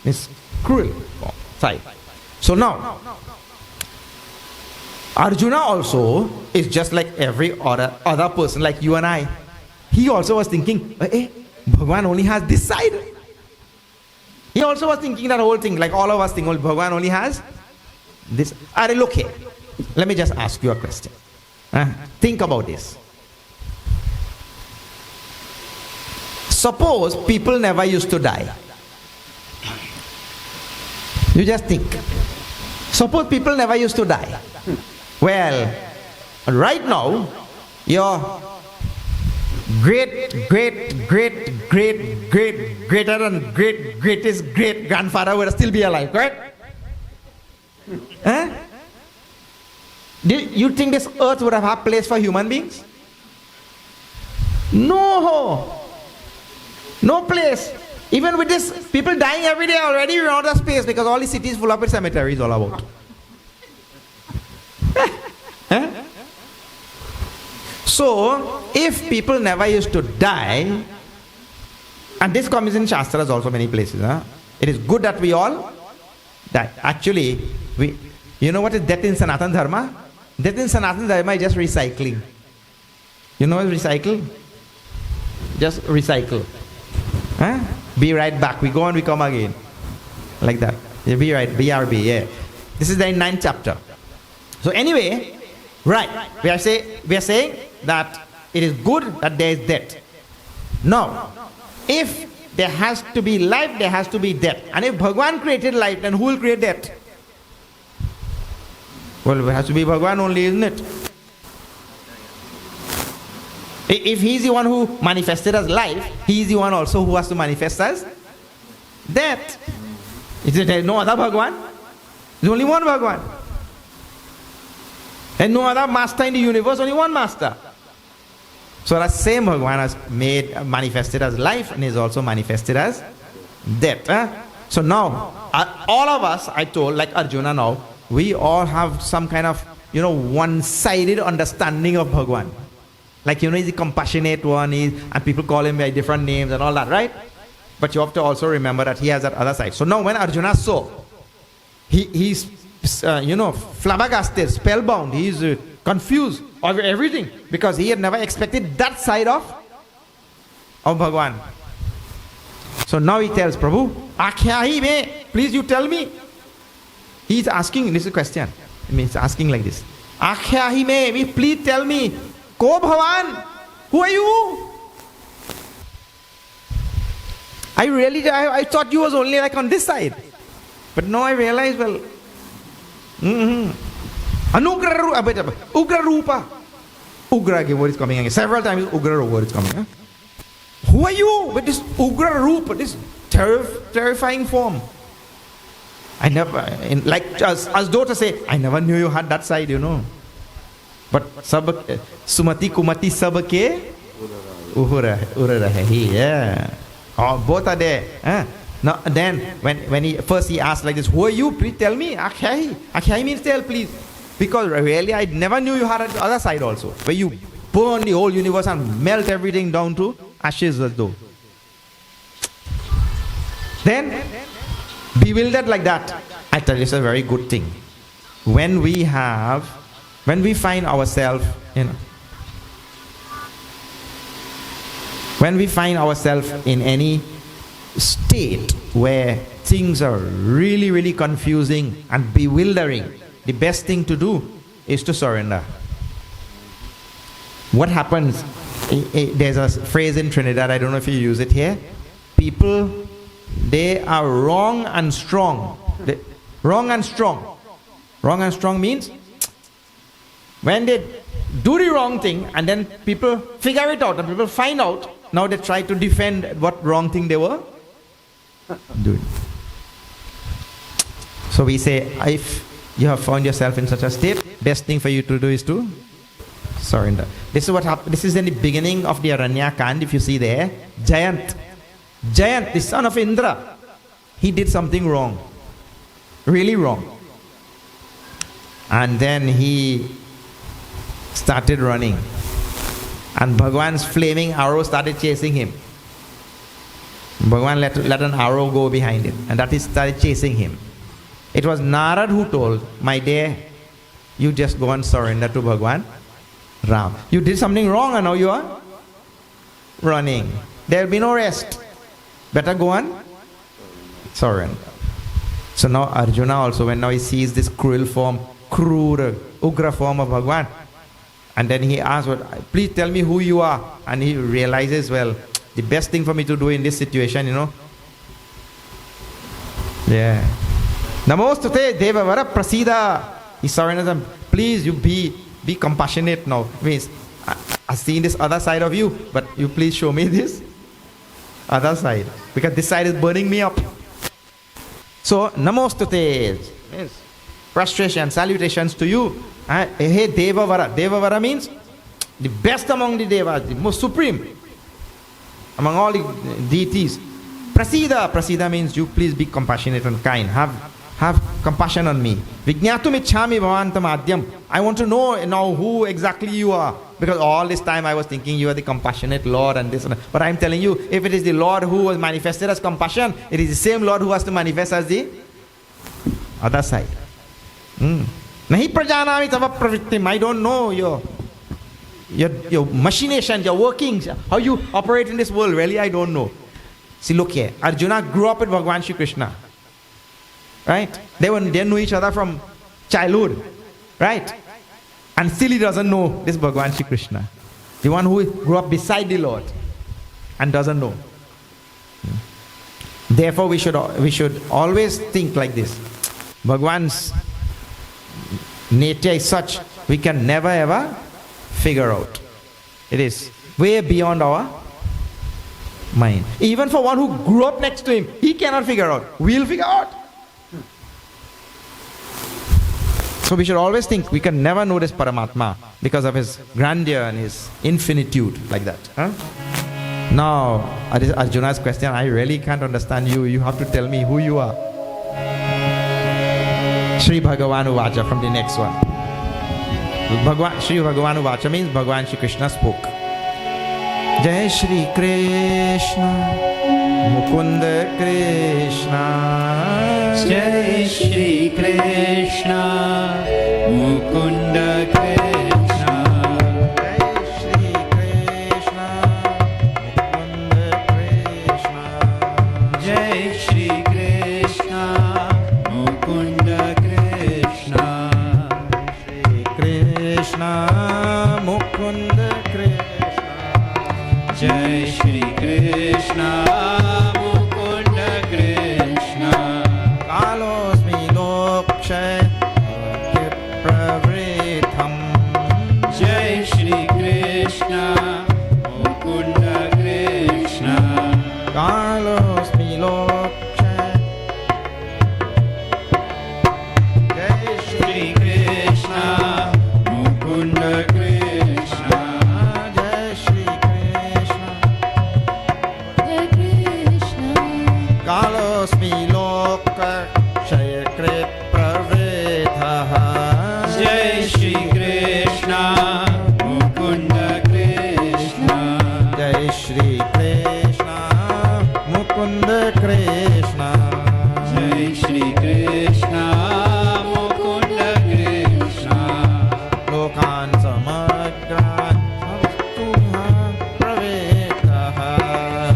It's cruel side. So now, Arjuna also is just like every other person, like you and I. He also was thinking, Bhagavan only has this side. He also was thinking that whole thing, like all of us think, Bhagavan only has this. Look here. Let me just ask you a question. Think about this. Suppose people never used to die. You just think. Suppose people never used to die. Well, right now, your greater than greatest great grandfather would still be alive, correct? Do you think this earth would have had place for human beings? No. No place. Even with this, people dying every day already, we're out of space because all the cities full up with cemeteries all about. So, if people never used to die, and this comes in Shastras also many places, it is good that we all die. Actually, you know what is death in Sanatan Dharma? Death in Sanatan Dharma is just recycling. You know what is recycle? Just recycle. Be right back. We go and we come again. Like that. Yeah, be right. BRB. Yeah. This is the 9th chapter. So anyway, right. We are saying that it is good that there is death. Now, if there has to be life, there has to be death. And if Bhagavan created life, then who will create death? Well, it has to be Bhagavan only, isn't it? If he is the one who manifested as life, he is the one also who has to manifest as death. There is no other Bhagavan. There is only one Bhagavan. And no other master in the universe, only one master. So that same Bhagavan has manifested as life and is also manifested as death. So now, all of us, I told, like Arjuna now, we all have some kind of, one-sided understanding of Bhagavan. Like, he's the compassionate one, and people call him by different names and all that, right? But you have to also remember that he has that other side. So now when Arjuna saw, he's, flabbergasted, spellbound, he's confused over everything because he had never expected that side of Bhagavan. So now he tells Prabhu, Akhyahi me, please you tell me. He's asking, this is a question. He's asking like this. Akhyahi me, please tell me. Ko Bhavan, who are you? I thought you was only like on this side. But now I realize, well, Anugra Ugra Rupa. Ugra word is coming again. Several times Ugra word is coming. Who are you with this Ugra Rupa, this terrifying form? I never, as though to say, I never knew you had that side, But Sumati Kumati Sabake Ura Rahi. Yeah. Both are there. Now then when he asked like this, who are you? Please tell me. Akhyahi means tell, please. Because really I never knew you had the other side also. Where you burn the whole universe and melt everything down to ashes as though. Then bewildered like that. I tell you, it's a very good thing. When we find ourselves, when we find ourselves in any state where things are really, really confusing and bewildering, the best thing to do is to surrender. What happens? There's a phrase in Trinidad, I don't know if you use it here. People, they are wrong and strong. Wrong and strong. Wrong and strong means when they do the wrong thing and then people figure it out and people find out, now they try to defend what wrong thing they were doing. So we say, if you have found yourself in such a state, best thing for you to do is to surrender. This is what happened. This is in the beginning of the Aranya Kand, if you see there. Jayant, the son of Indra, he did something wrong. Really wrong. And then he started running. And Bhagwan's flaming arrow started chasing him. Bhagwan let an arrow go behind him, and that he started chasing him. It was Narad who told, my dear, you just go and surrender to Bhagwan Ram. You did something wrong and now you are running. There will be no rest. Better go and surrender. So now Arjuna also, when now he sees this cruel form, cruel, ugra form of Bhagwan, and then he asks, please tell me who you are. And he realizes, well, the best thing for me to do in this situation, yeah. Namostate Devavara Prasida. He surrenders them. Please, you be compassionate now. Means, I've seen this other side of you, but you please show me this other side. Because this side is burning me up. So, Namostate means prostration, salutations to you. Hey, Devavara. Devavara means the best among the Devas, the most supreme among all the deities. Prasida. Prasida means you please be compassionate and kind. Have compassion on me. Vijñatum ichhami bhavantam adyam. I want to know now who exactly you are. Because all this time I was thinking you are the compassionate Lord and this and that. But I am telling you, if it is the Lord who was manifested as compassion, it is the same Lord who has to manifest as the other side. Nahi prajanami tava pravrittim. I don't know your machinations, your workings, how you operate in this world. Really, I don't know. See, look here. Arjuna grew up with Bhagwan Shri Krishna. Right? They knew each other from childhood. Right? And still he doesn't know this Bhagwan Shri Krishna. The one who grew up beside the Lord and doesn't know. Therefore, we should always think like this. Bhagwan's nature is such we can never ever figure out. It is way beyond our mind. Even for one who grew up next to him, he cannot figure out. We'll figure out. So we should always think we can never know this Paramatma because of his grandeur and his infinitude, like that. Now, Arjuna's question, I really can't understand you. You have to tell me who you are. Sri Bhagavan Uvacha from the next one. Sri Bhagavan Uvacha means Bhagavan Shri Krishna spoke. Jai Shri Krishna, Mukunda Krishna. Jai Shri Krishna, Mukunda Krishna. Jai Shri Krishna, Mukunda Krishna. Jai Shri Krishna, Mukunda Krishna. Kalosmi Lokshay Pravritham. Jai Shri Krishna, Mukunda Krishna. Kalosmi Lokshay. Jai Shri Krishna, Mukunda Krishna. Jai Shri Krishna. Jai Krishna. Kalosmi Lokshay Krit Pravrithah. Jai Shri Krishna, Mukunda Krishna. Jai Shri Krishna, Mukunda Krishna. Jai Shri Krishna, Mukunda Krishna. Lokan samagran samstuha pravetah.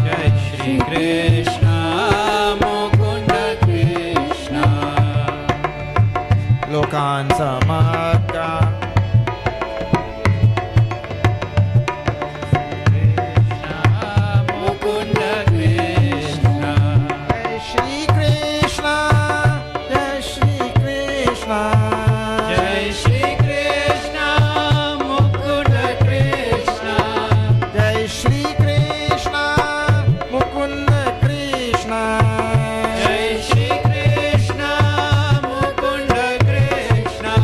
Jai Shri Krishna, Mukunda Krishna. Lokan samagran Mukunda Krishna. Jai Shri Krishna, Jai Shri Krishna. Jai Shri Krishna, Mukunda Krishna. Jai Shri Krishna, Mukunda Krishna. Jai Shri Krishna, Mukunda Krishna.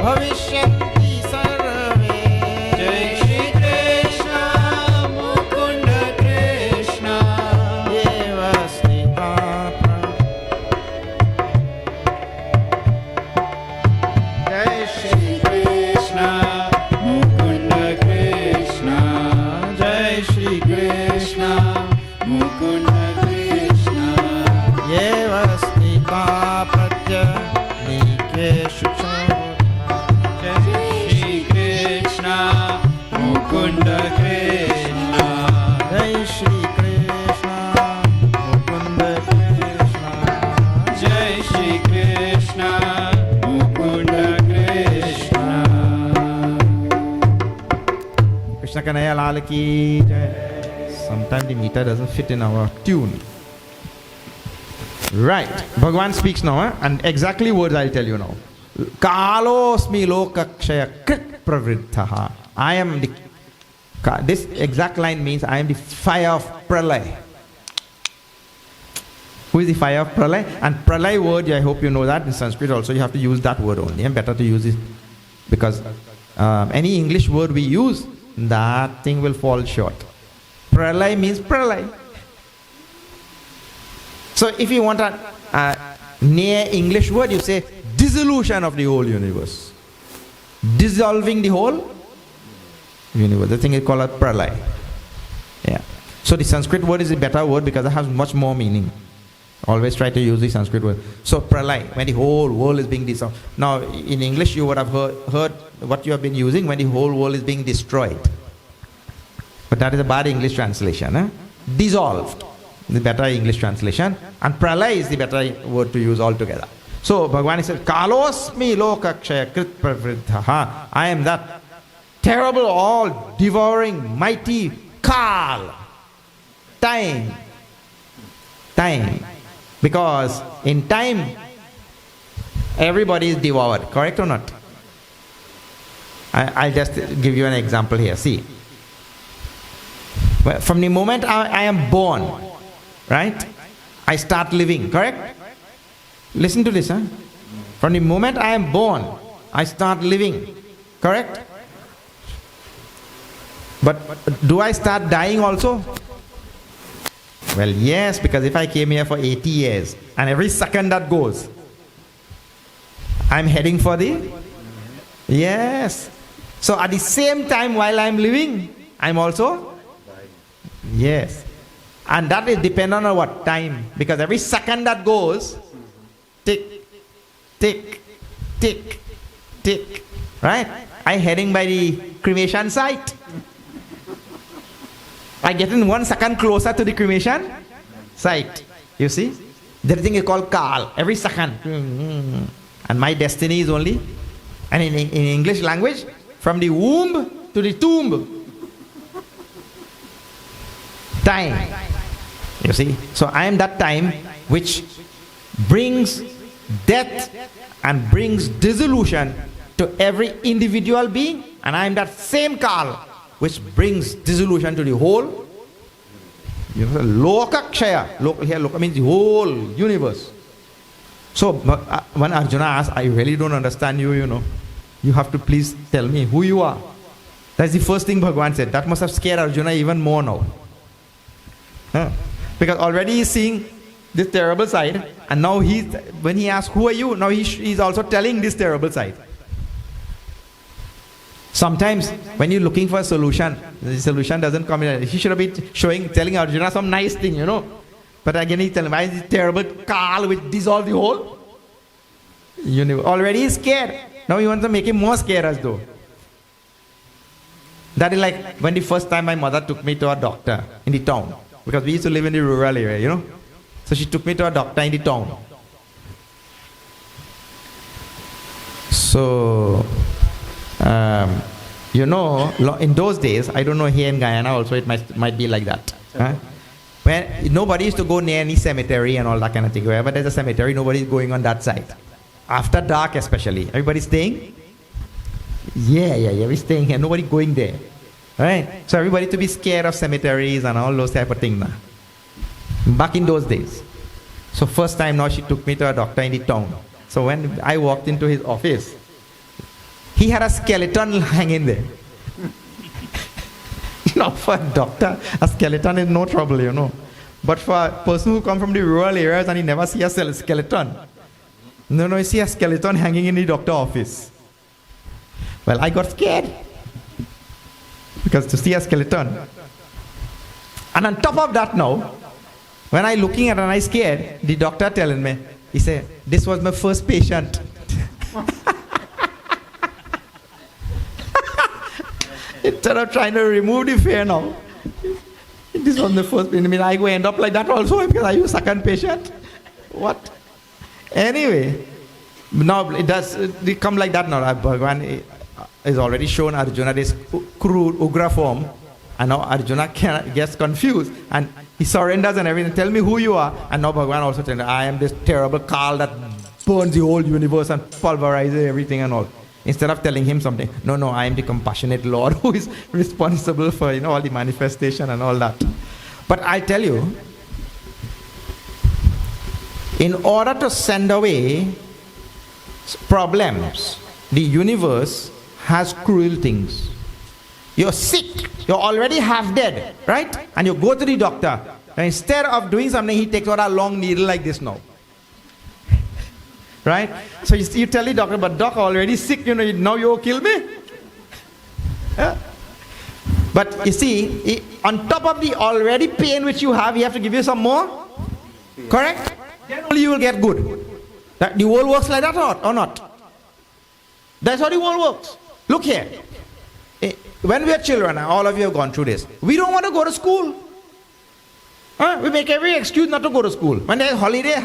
भविष्यन्ति सर्वे जय श्री कृष्ण मुकुंद कृष्ण एव स्थिता जय श्री कृष्ण मुकुंद कृष्ण जय श्री कृष्ण मुकुंद कृष्ण एव स्थिता प्रत्यनीकेषु जय श्री कृष्ण मुकुंद कृष्ण जय श्री कृष्ण मुकुंद कृष्ण जय Shri Krishna Mukund Krishna Krishna Kanaya Lal ki jai. Sometimes the meter doesn't fit in our tune. Right. Bhagavan speaks now, and exactly words I'll tell you now. Kalosmi lokakshaya krit pravriddhaha. I am the. This exact line means I am the fire of pralay. Who is the fire of pralay? And pralay word, I hope you know that in Sanskrit also you have to use that word only. And better to use it because any English word we use, that thing will fall short. Pralay means pralay. So if you want a near English word, you say dissolution of the whole universe. Dissolving the whole universe. The thing is called a pralay. Yeah. So the Sanskrit word is a better word because it has much more meaning. Always try to use the Sanskrit word. So pralay, when the whole world is being dissolved. Now in English you would have heard what you have been using when the whole world is being destroyed. But that is a bad English translation. Dissolved. The better English translation. And pralay is the better word to use altogether. So Bhagavan says, Kalosmi lokakshaya krit pravriddhaha. I am that terrible, all devouring, mighty Kal. Time. Time. Because in time, everybody is devoured. Correct or not? I'll just give you an example here. See. From the moment I am born, right? I start living. Correct? Listen to this. From the moment I am born, I start living. Correct? But do I start dying also? Well, yes, because if I came here for 80 years and every second that goes, I'm heading for the... Yes. So at the same time while I'm living, I'm also... Yes. And that is dependent on what? Time. Because every second that goes, tick, tick, tick, tick. Right? I'm heading by the cremation site. I get in 1 second closer to the cremation site. You see? That thing is called Kal. Every second. And my destiny is only, and in English language, from the womb to the tomb. Time. You see? So I am that time which brings death and brings dissolution to every individual being, and I am that same Kal which brings dissolution to the whole. Lokakshaya. Here, loka means the whole universe. So when Arjuna asks, I really don't understand you, you know. You have to please tell me who you are. That's the first thing Bhagavan said. That must have scared Arjuna even more now. Because already he's seeing this terrible side, and now when he asks, who are you? Now he's also telling this terrible side. Sometimes when you're looking for a solution, the solution doesn't come in. He should have been telling Arjuna some nice thing, you know. But again he's telling, why is this terrible Kal which dissolve the whole universe? Already he's scared. Now he wants to make him more scared as though. That is like when the first time my mother took me to a doctor in the town. Because we used to live in the rural area, you know. So she took me to a doctor in the town. So, you know, in those days, I don't know here in Guyana also it might be like that. When nobody used to go near any cemetery and all that kind of thing. Wherever there's a cemetery, nobody is going on that side. After dark especially. Everybody staying? Yeah, we're staying here. Nobody going there. Right? So everybody to be scared of cemeteries and all those type of things now. Back in those days. So first time now she took me to a doctor in the town. So when I walked into his office, he had a skeleton hanging there. Now for a doctor, a skeleton is no trouble, you know. But for a person who come from the rural areas and he never see a skeleton, no, you see a skeleton hanging in the doctor office. Well, I got scared because to see a skeleton. And on top of that now, when I looking at it and I scared, the doctor telling me, he said, this was my first patient. Instead of trying to remove the fear now, this was the first patient. I mean, I go end up like that also because I use second patient. What? Anyway, now it come like that now. Bhagavan is already shown Arjuna this crude, ugra form. And now Arjuna gets confused and he surrenders and everything. Tell me who you are. And now Bhagavan also tells him, I am this terrible Kal that burns the whole universe and pulverizes everything and all. Instead of telling him something, no, I am the compassionate Lord who is responsible for all the manifestation and all that. But I tell you, in order to send away problems, the universe has cruel things. You're sick, you're already half dead, right? And you go to the doctor. And instead of doing something, he takes out a long needle like this now. Right? So you tell the doctor, but doc, already sick, now you'll kill me? Yeah. But you see, on top of the already pain which you have, he have to give you some more. Correct? Then only you will get good. The world works like that or not? That's how the world works. Look here. When we are children, all of you have gone through this. We don't want to go to school. We make every excuse not to go to school. When there's holiday,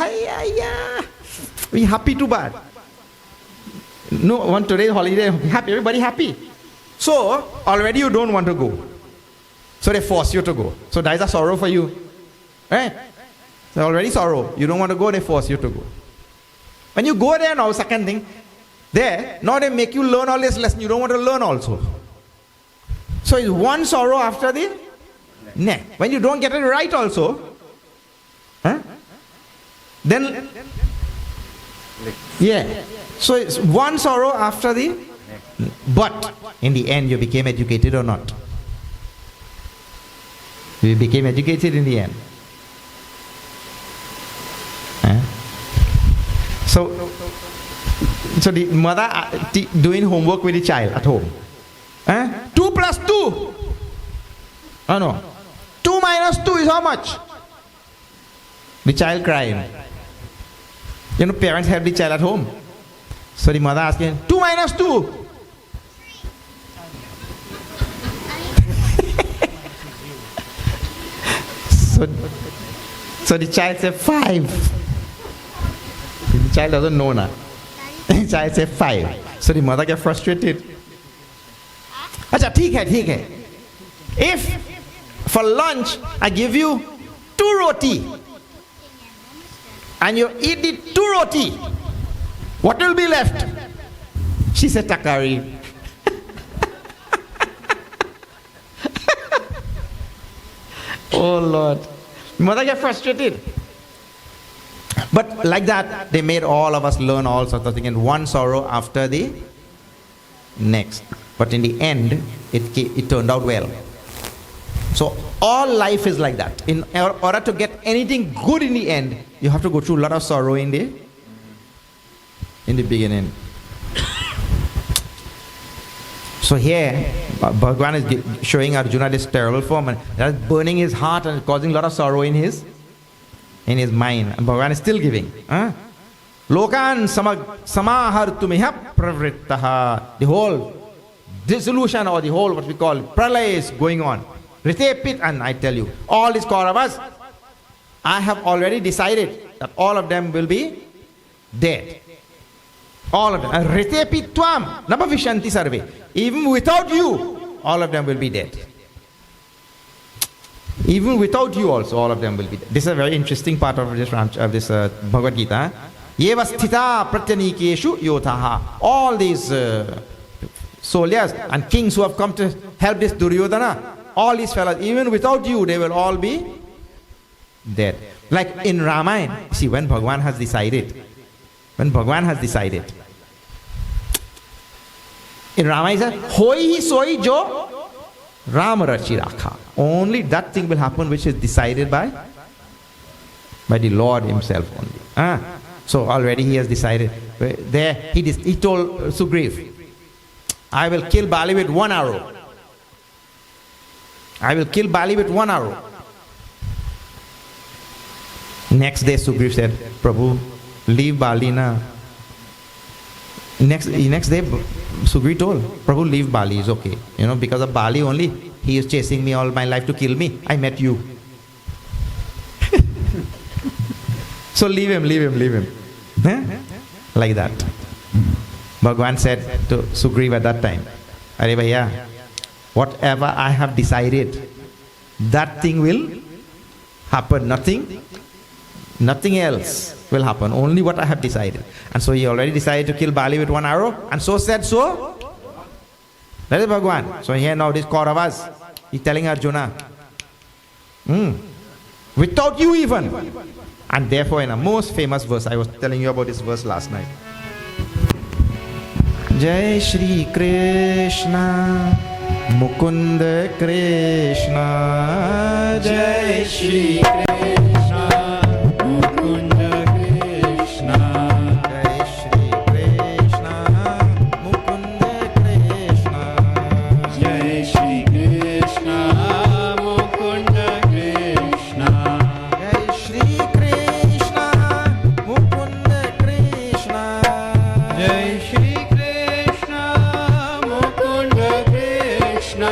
we happy too bad. No, one today's holiday, happy, everybody happy. So, already you don't want to go. So they force you to go. So that is a sorrow for you. Right? So already sorrow. You don't want to go, they force you to go. When you go there now, second thing, now they make you learn all this lesson. You don't want to learn also. So it's one sorrow after the next. When you don't get it right also, then, so it's one sorrow after the, but in the end you became educated or not? You became educated in the end. So the mother doing homework with the child at home. 2 plus 2. Oh no. 2 minus 2 is how much? The child crying. Parents have the child at home. So the mother asking, 2 minus 2. So the child said 5. The child doesn't know now. The child said 5. So the mother get frustrated. Acha, theek hai. If for lunch I give you 2 roti and you eat the 2 roti, what will be left? She said takari. Oh Lord. Mother get frustrated. But like that, they made all of us learn all sorts of things, and one sorrow after the next. But in the end, it turned out well. So all life is like that. In order to get anything good in the end, you have to go through a lot of sorrow in the beginning. So here, Bhagavan is showing Arjuna this terrible form, and that is burning his heart and causing a lot of sorrow in his mind. And Bhagavan is still giving. Lokan samahartumiha pravrittaha. The whole dissolution, or the whole what we call pralaya is going on. Ritepit, and I tell you, all these Kauravas, I have already decided that all of them will be dead. All of them. And Ritepit tvam nabavishanti sarve. Even without you, all of them will be dead. Even without you also, all of them will be dead. This is a very interesting part of this Bhagavad Gita. Yeva sthita pratyanikeshu yotaha. All these soldiers and kings who have come to help this Duryodhana, all these fellows, even without you, they will all be dead. Like in Ramayana, see, when Bhagavan has decided, In Ramayana, he said, Hoi hi soi jo Ram rachi rakha. Only that thing will happen which is decided by the Lord himself only. So already he has decided. There he told Sugriv, I will kill Bali with one arrow. I will kill Bali with one arrow. Next day Sugriv said, Prabhu, leave Bali na. Next day Sugriv told, Prabhu, leave Bali, is okay. Because of Bali only, he is chasing me all my life to kill me. I met you. So leave him. Like that. Bhagavan said to Sugriv at that time, Are bhaiya, whatever I have decided, that thing will happen. Nothing else will happen. Only what I have decided. And so he already decided to kill Bali with one arrow. And so said so. That is Bhagavan. So here now this Kauravas, he's telling Arjuna, without you even. And therefore in a most famous verse, I was telling you about this verse last night. Jai Shri Krishna Mukunda Krishna Jai Shri Krishna Mukunda Krishna Jai Shri Krishna Mukunda Krishna Jai Shri Krishna Mukunda Krishna Jai Shri Krishna Mukunda Krishna Jai Shri Krishna Mukunda Krishna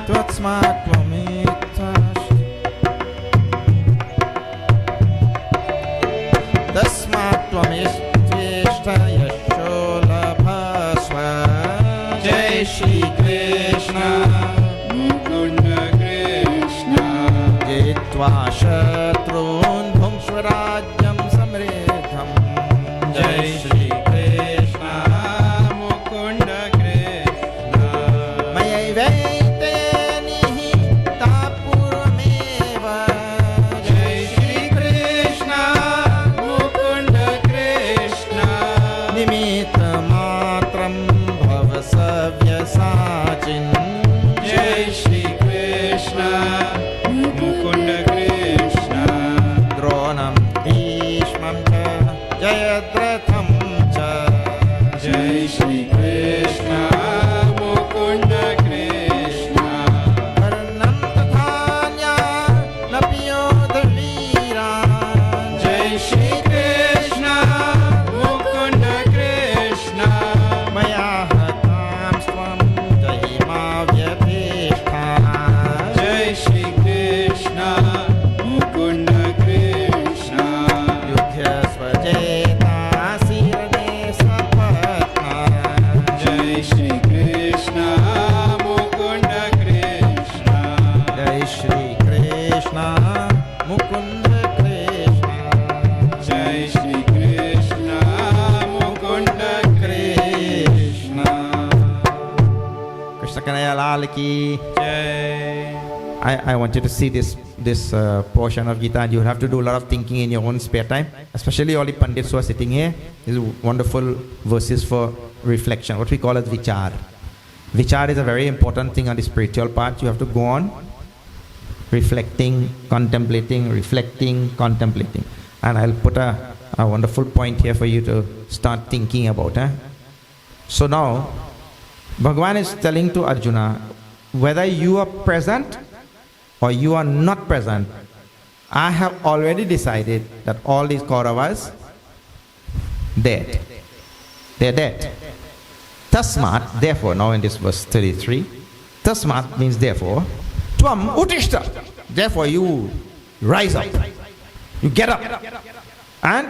Tvatsmat Tvamitash Tasmat Tvamishtveshta Yasholabhasva Jai Shri Krishna Mukunda Krishna Jitva Shatrun Bhumsvarajyam Samridham Jai Shri Krishna Mukunda Krishna Mayaivaitenihi Tapurvameva Jai Shri Krishna Mukunda Krishna Nimitta Matram Bhavasavya Sachin Jai Shri Krishna Mukunda Krishna Dronam Bhishmam cha Jayadratham cha Jai Shri Krishna Mukunda Krishna Karnam Tathanya Napiyodhaviran Jai Shri Krishna Mukunda Krishna Maya Hatam Swam Jayimavyathishta Jai Shri Krishna Mukunda Krishna Yudhya Svajeta Sirane Sapatna Jai Shri Krishna Mukunda Krishna Jai Shri Krishna Mukunda Krishna Jai Shri Krishna Mukunda Krishna Krishna Kanaya Lal ki. Jai I want you to see this portion of Gita, and you have to do a lot of thinking in your own spare time, especially all the Pandits who are sitting here. These are wonderful verses for reflection, what we call as vichar. Vichar is a very important thing on the spiritual path. You have to go on reflecting, contemplating, and I'll put a wonderful point here for you to start thinking about. So now Bhagavan is telling to Arjuna, whether you are present or you are not present, I have already decided that all these Kauravas dead. They're dead. Tasmat, therefore, now in this verse 33, Tasmat means therefore, Tvam Utishta, therefore you rise up, you get up, and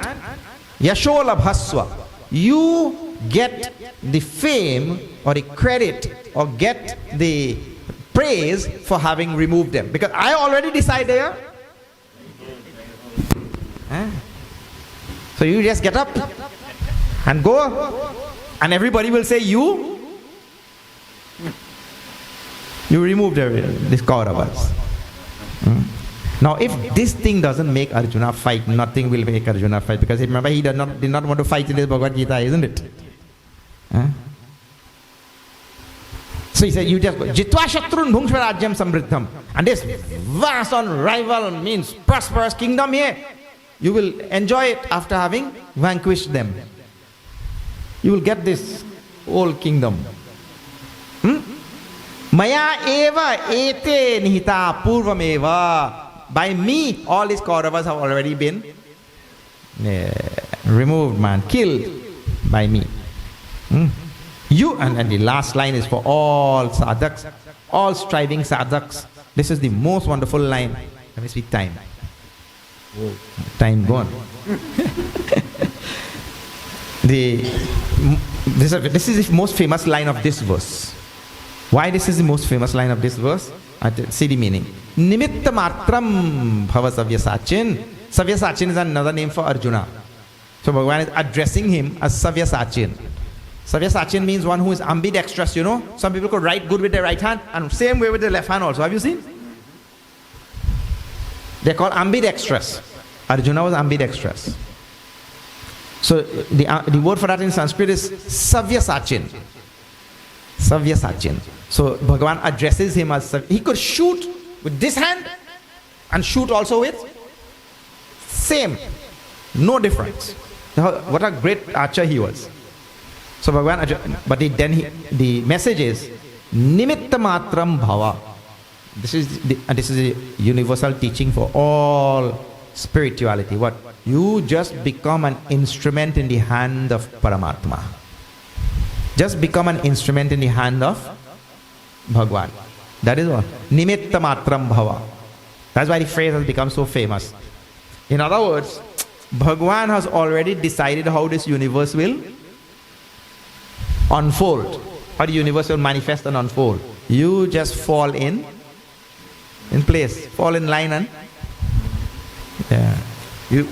Yasholabhaswa, you get the fame or the credit or get the praise for having removed them. Because I already decided. So you just get up and go, and everybody will say you removed this Kauravas. Now if this thing doesn't make Arjuna fight, nothing will make Arjuna fight, because remember he did not want to fight in this Bhagavad Gita, isn't it? So he said, you just go, Jitva Shatrun Bhungshva Rajyam Samriddham. And this vast unrivaled means prosperous kingdom here. You will enjoy it after having vanquished them. You will get this whole kingdom. Maya eva ete nihita purvam eva. By me, all these Kauravas have already been removed, man, killed by me. You, and the last line is for all sadhaks, all striving sadhaks. This is the most wonderful line. Let me speak time. Time gone. This is the most famous line of this verse. Why this is the most famous line of this verse? See the meaning. Nimitta matram bhava savyasachin. Savyasachin is another name for Arjuna. So Bhagavan is addressing him as Savyasachin. Savyasachin means one who is ambidextrous, you know. Some people could write good with their right hand and same way with their left hand also. Have you seen? They're called ambidextrous. Arjuna was ambidextrous. So the word for that in Sanskrit is Savyasachin. Savyasachin. So Bhagavan addresses him as he could shoot with this hand and shoot also with same. No difference. What a great archer he was. So Bhagavan, but the message is Nimitta Matram Bhava. This is a universal teaching for all spirituality. What? You just become an instrument in the hand of Paramatma. Just become an instrument in the hand of Bhagwan. That is what. Nimitta Matram Bhava. That's why the phrase has become so famous. In other words, Bhagwan has already decided how this universe will unfold. How the universe will manifest and unfold. You just fall in place. Fall in line and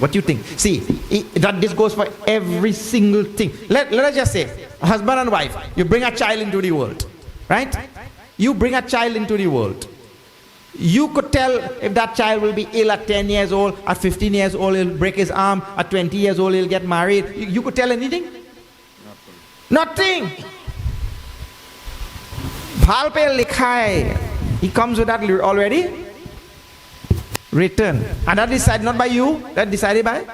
what do you think? See, that this goes for every single thing. Let us just say, husband and wife, you bring a child into the world. Right? You bring a child into the world. You could tell if that child will be ill at 10 years old, at 15 years old he'll break his arm, at 20 years old he'll get married. You could tell anything? Nothing. Bhal pe likha hai. He comes with that already written. And that is decided not by you, that decided by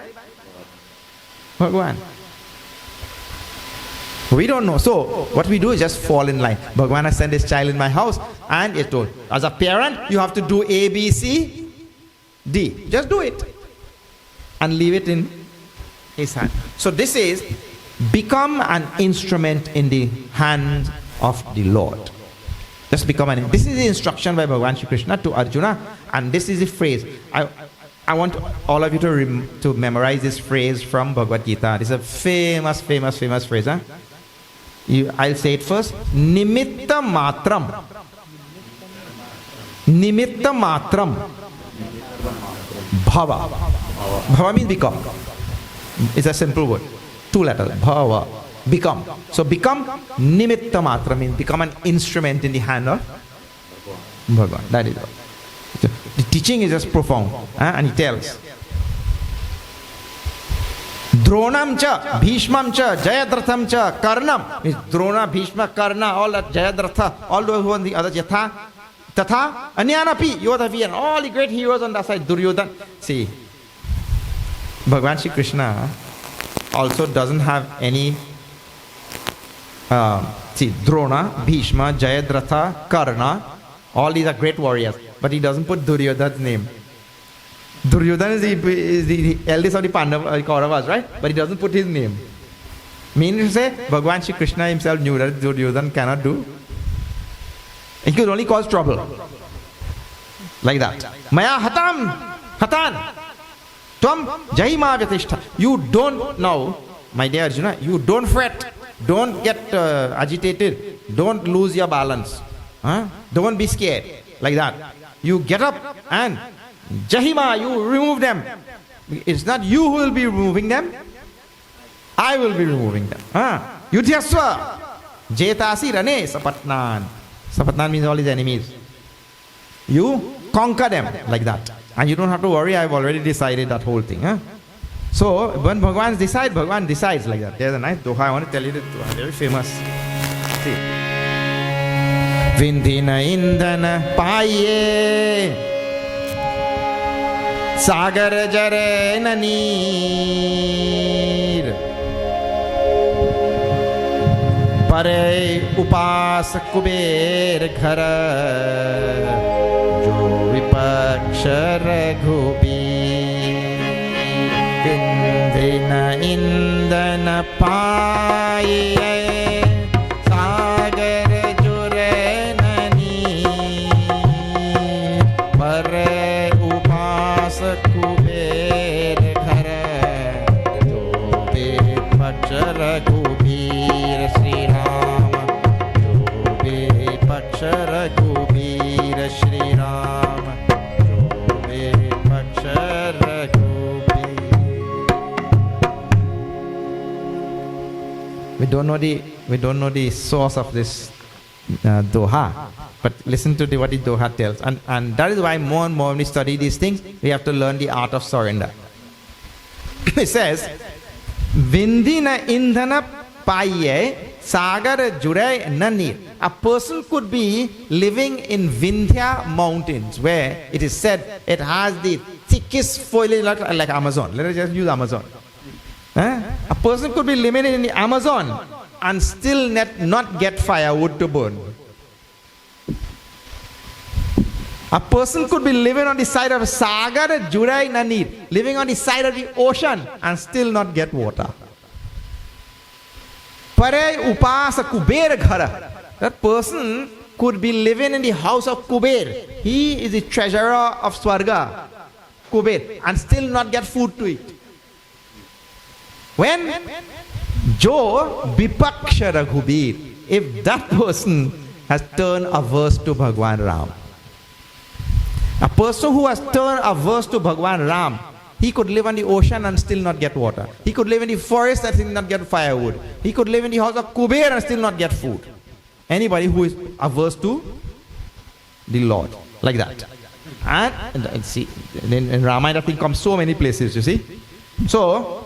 Bhagwan. We don't know. So what we do is just fall in line. Bhagwan has sent his child in my house and he told, as a parent, you have to do A, B, C, D. Just do it. And leave it in his hand. So this is, become an instrument in the hand of the Lord. Just become an, this is the instruction by Bhagavan Shri Krishna to Arjuna, and this is the phrase. I want all of you to memorize this phrase from Bhagavad Gita. This is a famous phrase. Huh? I'll say it first. Nimitta matram. Nimitta matram. Bhava. Bhava means become. It's a simple word. 2 letters. Bhava. Become. So become nimitta matra means become an instrument in the hand of Bhagavan. That is all. So the teaching is just profound. And he tells Dronam cha, Bhishmam cha, Jayadratham cha, Karnam. Means Drona, Bhishma, Karna, all that Jayadratha, all those who are the other Yatha, Tatha, Anyanapi, Yodhavi, and all the great heroes on that side, Duryodhan. See, Bhagavan Shri Krishna also doesn't have any see, Drona, Bhishma, Jayadratha, Karna, all these are great warriors. But he doesn't put Duryodhan's name. Duryodhan is the eldest of the Kauravas, right? But he doesn't put his name. Meaning to say, Bhagavan Shri Krishna himself knew that Duryodhan cannot do. He could only cause trouble. Like that. Maya hatan, tvam jahima vyatishta. You don't now, my dear Arjuna, you don't fret. Don't get agitated. Don't lose your balance. Don't be scared. Like that. You get up and Jahima, you remove them. It's not you who will be removing them. I will be removing them. Yudhyasva. Jetasi rane sapatnan. Sapatnan means all his enemies. You conquer them like that. And you don't have to worry, I've already decided that whole thing. So when Bhagavan decides like that. There's a nice doha, I want to tell you this doha, very famous. See. विंधिन ईंधन पाइए सागर जरे न नीर परे उपास कुबेर घर जो विपक्ष रघुबीर विंधिन ईंधन पाइए सागर जुरे न नीर परे उपास कुबेर घर जो विपक्ष रघुबीर श्री राम जो विपक्ष रघुबीर श्री राम जो विपक्ष Raghubir. We don't know the source of this doha, but listen to what the doha tells, and that is why more and more when we study these things, we have to learn the art of surrender. It says, Vindhina indhana paye sagar jure nanir. A person could be living in Vindhya mountains, where it is said it has the thickest foliage like Amazon. Let us just use Amazon. A person could be living in the Amazon and still not get firewood to burn. A person could be living on the side of Sagar Jurai Nanir, living on the side of the ocean and still not get water. Pare upasa Kuber Ghara. That person could be living in the house of Kuber. He is the treasurer of Swarga, Kuber, and still not get food to eat. When Jo Vipaksha Raghubir, if that person has turned averse to Bhagwan Ram, a person who has turned averse to Bhagwan Ram, he could live on the ocean and still not get water. He could live in the forest and still not get firewood. He could live in the house of Kuber and still not get food. Anybody who is averse to the Lord, like that. And see, in Ramayana, I think comes so many places, you see. So,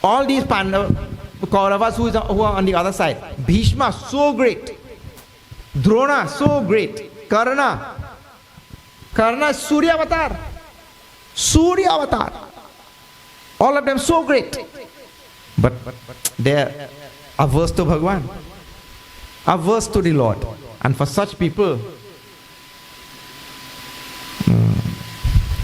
all these Kauravas who are on the other side. Bhishma, so great. Drona, so great. Karna is Surya Avatar. Surya Avatar. All of them so great. But they are averse to Bhagwan. Averse to the Lord. And for such people,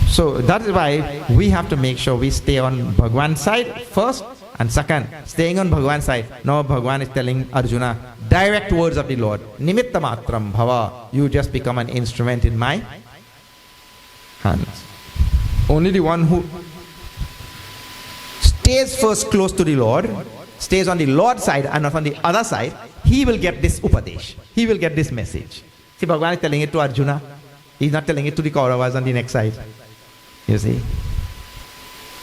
so that is why we have to make sure we stay on Bhagwan's side first, and second, staying on Bhagwan's side. Now Bhagwan is telling Arjuna direct words of the Lord. Nimitta matram bhava. You just become an instrument in my hands. Only the one who stays first close to the Lord, stays on the Lord's side and not on the other side, he will get this upadesh. He will get this message. See, Bhagwan is telling it to Arjuna. He is not telling it to the Kauravas on the next side. You see?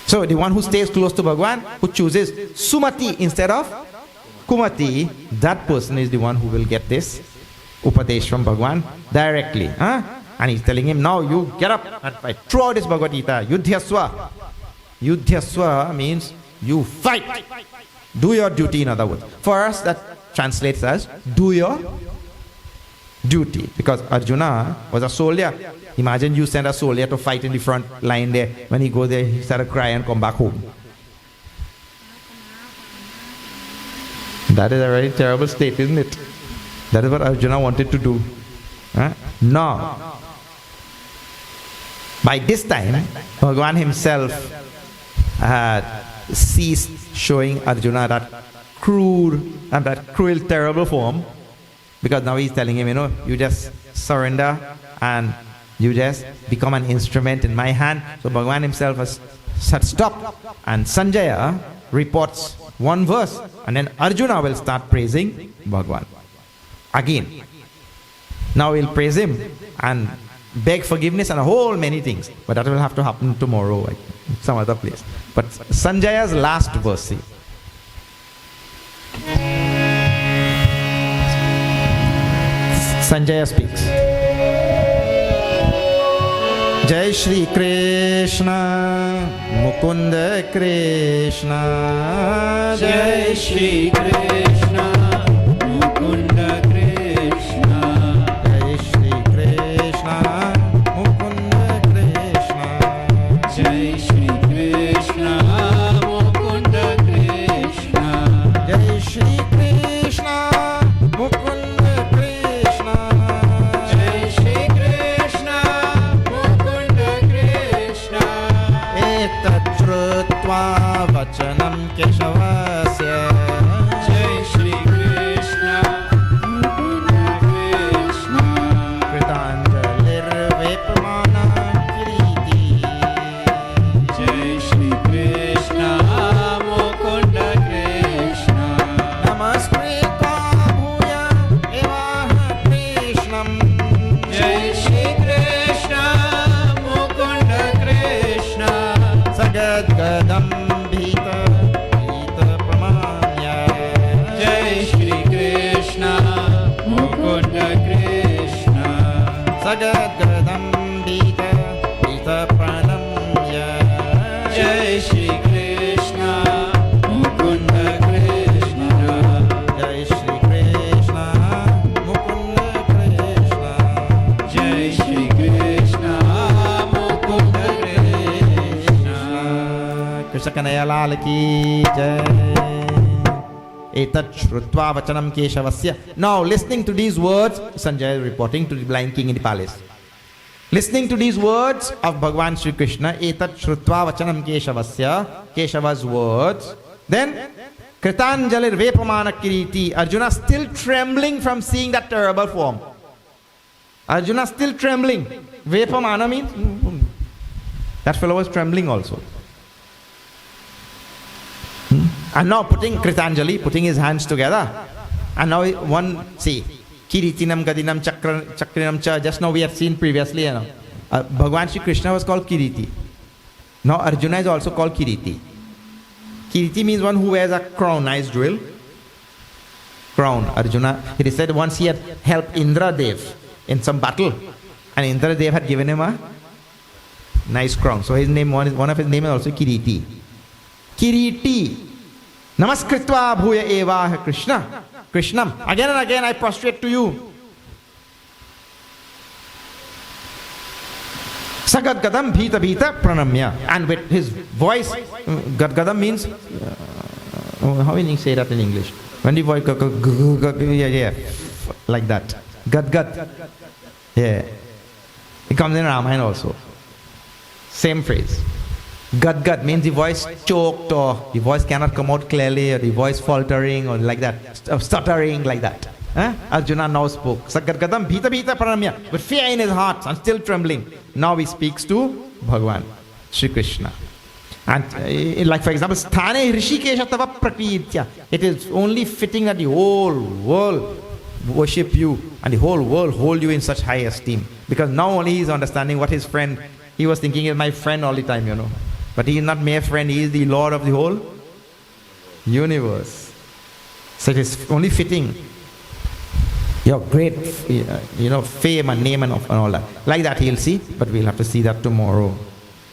So the one who stays close to Bhagwan, who chooses Sumati instead of Kumati, that person is the one who will get this upadesh from Bhagwan directly. And he's telling him, now you get up and fight. Throughout this Bhagavad Gita, Yudhyasva. Yudhyasva means you fight. Do your duty, in other words. For us, that translates as do your duty. Because Arjuna was a soldier. Imagine you send a soldier to fight in the front line there. When he goes there, he started crying and come back home. That is a very terrible state, isn't it? That is what Arjuna wanted to do. No. By this time, Bhagwan himself had ceased showing Arjuna that cruel and that cruel, terrible form, because now he's telling him, you just surrender and you just become an instrument in my hand. So Bhagwan himself has said stop, and Sanjaya reports one verse, and then Arjuna will start praising Bhagwan again. Now he'll praise him and beg forgiveness and a whole many things, but that will have to happen tomorrow, like some other place. But Sanjaya's last verse, see. Sanjaya speaks. Jai Shri Krishna, Mukunda Krishna, Jai Shri Krishna, Mukunda Krishna, Sagadgadam Bita Bita Pranamya. Jai Shri Krishna, Mukunda Krishna. Jai Shri Krishna, Mukunda Krishna. Jai Shri Krishna, Mukunda Krishna. Krishna Kanaya Lal ki jai. Etat Shrutva Vachanam Keshavasya. Now, listening to these words, Sanjay is reporting to the blind king in the palace. Listening to these words of Bhagavan Sri Krishna, Etat Shrutva Vachanam Keshavasya, Keshava's words, then Kritanjalir Vepamana Kiriti, Arjuna still trembling from seeing that terrible form. Arjuna still trembling. Vepamana means that fellow was trembling also. And now putting Kritanjali, putting his hands together. And now one, see, Kiritinam Gadinam Chakrinam Cha, just now we have seen previously, Bhagavan Sri Krishna was called Kiriti. Now Arjuna is also called Kiriti. Kiriti means one who wears a crown, nice jewel. Crown, Arjuna. It is said once he had helped Indra Dev in some battle. And Indra Dev had given him a nice crown. So his name, one of his name is also Kiriti. Kiriti. Namaskritva bhuya eva Krishna. Krishnam. Again and again I prostrate to you. Sagadgadam bhita bhita pranamya. And with his voice, gadgadam means, how will you say that in English? When the voice, yeah, like that. Gadgad. Yeah. It comes in Ramayana also. Same phrase. Gadgad means the voice choked, or the voice cannot come out clearly, or the voice faltering, or like that, stuttering like that. Arjuna now spoke. Sagadgadam bhita bhita pranamya, with fear in his heart and still trembling. Now he speaks to Bhagavan, Sri Krishna. And like for example, sthane hrishikesha tava prakritya. It is only fitting that the whole world worship you and the whole world hold you in such high esteem. Because now only he is understanding what his friend, he was thinking is my friend all the time, But he is not mere friend, he is the Lord of the whole universe. So it is only fitting your great, fame and name and all that. Like that he'll see, but we'll have to see that tomorrow.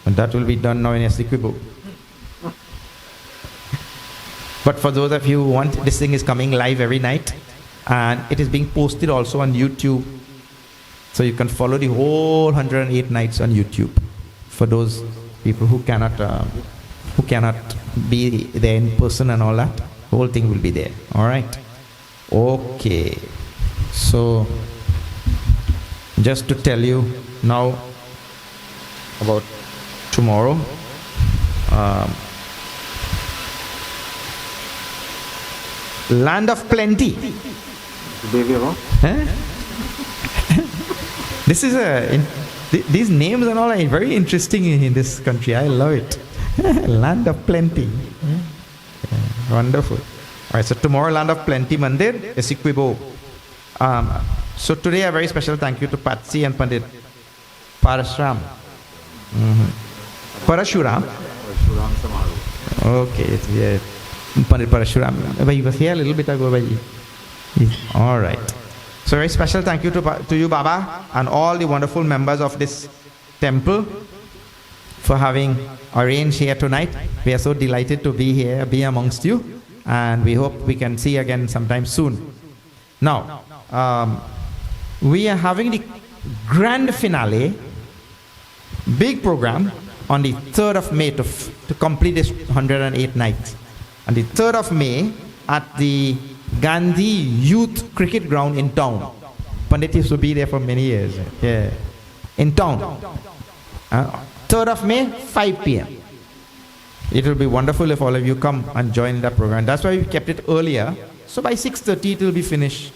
And that will be done now in Essequibo. But for those of you who want, this thing is coming live every night. And it is being posted also on YouTube. So you can follow the whole 108 nights on YouTube. For those people who cannot be there in person and all that, the whole thing will be there. All right. Okay. So just to tell you now about tomorrow. Land of plenty. This is these names and all are very interesting in this country. I love it. Land of plenty. Wonderful. All right, so tomorrow, Land of Plenty Mandir, Essequibo. So today a very special thank you to Patsy and Pandit Parashuram. Parashuram. Okay, yeah. Pandit Parashuram. But he was here a little bit ago. All right. So very special thank you to you, Baba, and all the wonderful members of this temple for having arranged here tonight. We are so delighted to be here, be amongst you, and we hope we can see again sometime soon. Now, we are having the grand finale, big program, on the 3rd of May to complete this 108 nights. On the 3rd of May at the Gandhi Youth Cricket Ground in town. Pandit used to be there for many years. Yeah. In town. 3rd of May, 5 p.m. It will be wonderful if all of you come and join the program. That's why we kept it earlier. So by 6:30 it will be finished.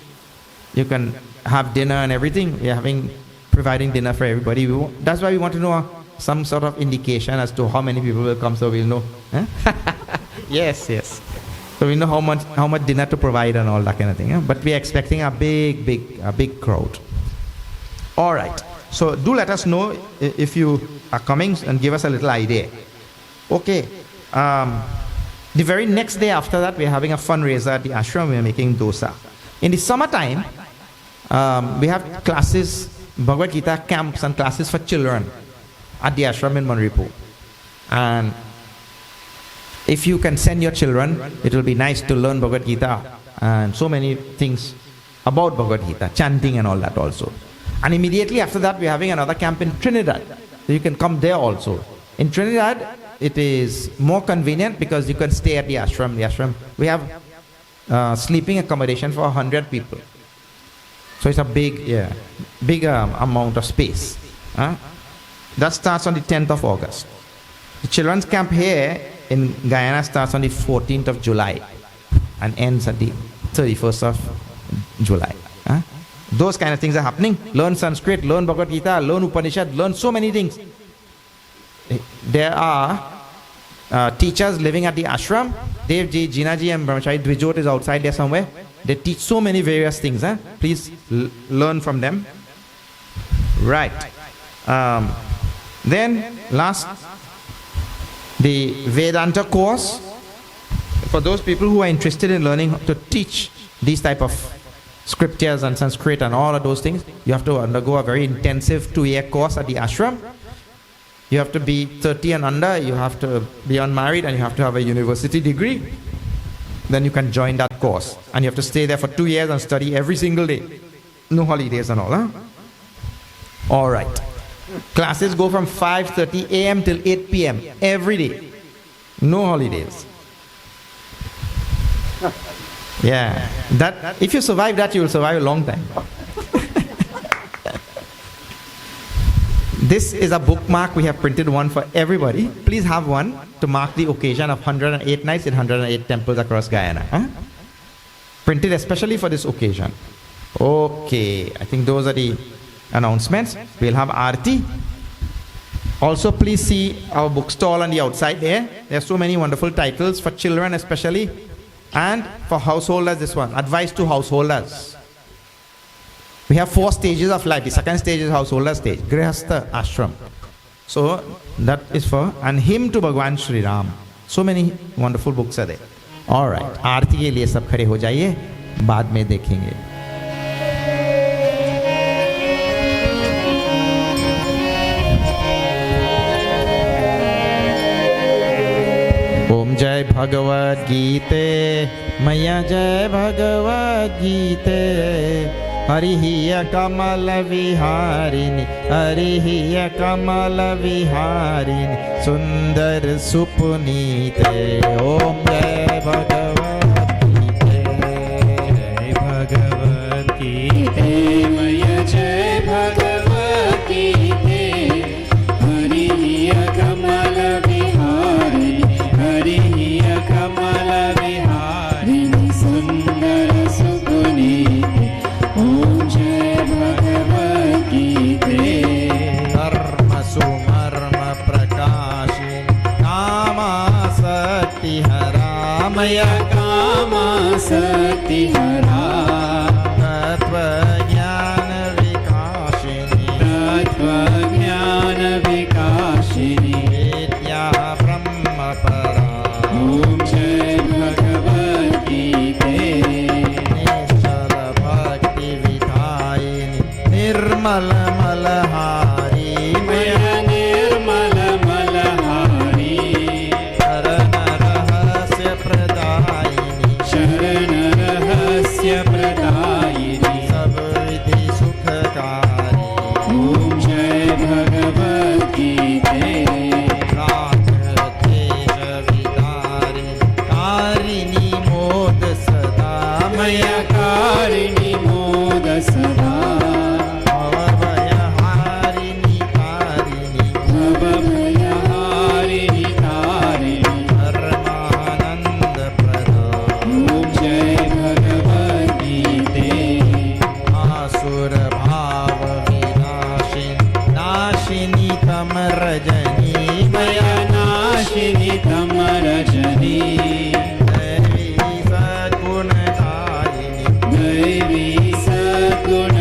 You can have dinner and everything. We are providing dinner for everybody. That's why we want to know some sort of indication as to how many people will come, so we'll know. Yes. So we know how much dinner to provide and all that kind of thing. But we are expecting a big crowd. All right. So do let us know if you are coming and give us a little idea. Okay. The very next day after that, we are having a fundraiser at the ashram. We are making dosa. In the summertime, we have classes Bhagavad Gita camps and classes for children at the ashram in Manripur. And if you can send your children, it will be nice to learn Bhagavad Gita and so many things about Bhagavad Gita, chanting and all that also. And immediately after that, we're having another camp in Trinidad. So you can come there also. In Trinidad, it is more convenient because you can stay at the ashram. We have sleeping accommodation for 100 people. So it's a big amount of space. That starts on the 10th of August. The children's camp here in Guyana starts on the 14th of July and ends at the 31st of July. Those kind of things are happening. Learn Sanskrit, learn Bhagavad Gita, learn Upanishad, learn so many things. There are teachers living at the ashram. Devji, Jinaji and Brahmachari Dvijot is outside there somewhere. They teach so many various things. Please learn from them. Right. Then last, the Vedanta course. For those people who are interested in learning to teach these type of scriptures and Sanskrit and all of those things, you have to undergo a very intensive 2-year course at the ashram. You have to be 30 and under, you have to be unmarried, and you have to have a university degree. Then you can join that course. And you have to stay there for 2 years and study every single day. No holidays and all. Alright. Classes go from 5:30 a.m. till 8 p.m. every day. No holidays. Yeah. That if you survive that, you will survive a long time. This is a bookmark. We have printed one for everybody. Please have one to mark the occasion of 108 nights in 108 temples across Guyana. Printed especially for this occasion. Okay, I think those are the announcements. We'll have Aarti. Also, please see our bookstall on the outside there. There are so many wonderful titles for children especially, and for householders. This one, advice to householders. We have 4 stages of life. The second stage is householder stage, Grihastha Ashram. So that is for, and hymn to Bhagwan Shri Ram. So many wonderful books are there. All right, आरती के लिए सब खड़े हो जाइए, बाद में देखेंगे. ओम जय भगवद गीते, मैया जय भगवद गीते. हरिहि कमल विहारिणि, हरिहि कमल विहारिणि, सुंदर सुपुनीते. ओम जय भगवद गीते, जय भगवद गीते, मैया जय भगवद गीते. हरिहि कमल विहारिणि, हरिहि कमल विहारिणि, सुंदर सुपुनीते. ओम जय भगवद गीते. धर्म सुमर्म प्रकाशिनी, कामासक्ति हरा, मया कामासक्ति हरा. तत्व ज्ञान विकासिनी, तत्व ज्ञान विकासिनी. विद्या ब्रह्म परा. ओम जय भगवद गीते. निश्चल भक्ति विधायिनी, निर्मल मलहारी. मया निर्मल मलहारी. शरण रहस्य प्रदायिनी, शरण रहस्य प्रदायिनी. सब विधि सुखकारी. ओम जय भगवद गीते. राग द्वेष विदारिणी, कारिणी मोद सदा. मया कारिणी मोद सदा. भवभयहारिणी कारिणी, भवभयहारिणी तारिणी. धर्मानंद प्रदा. ओम जय भगवद गीते. आसुर भाव विनाशिनी, नाशिनी तम रजनी. मया नाशिनी तम रजनी. दैवी सद्गुणदायिनी, दैवी सद्गुण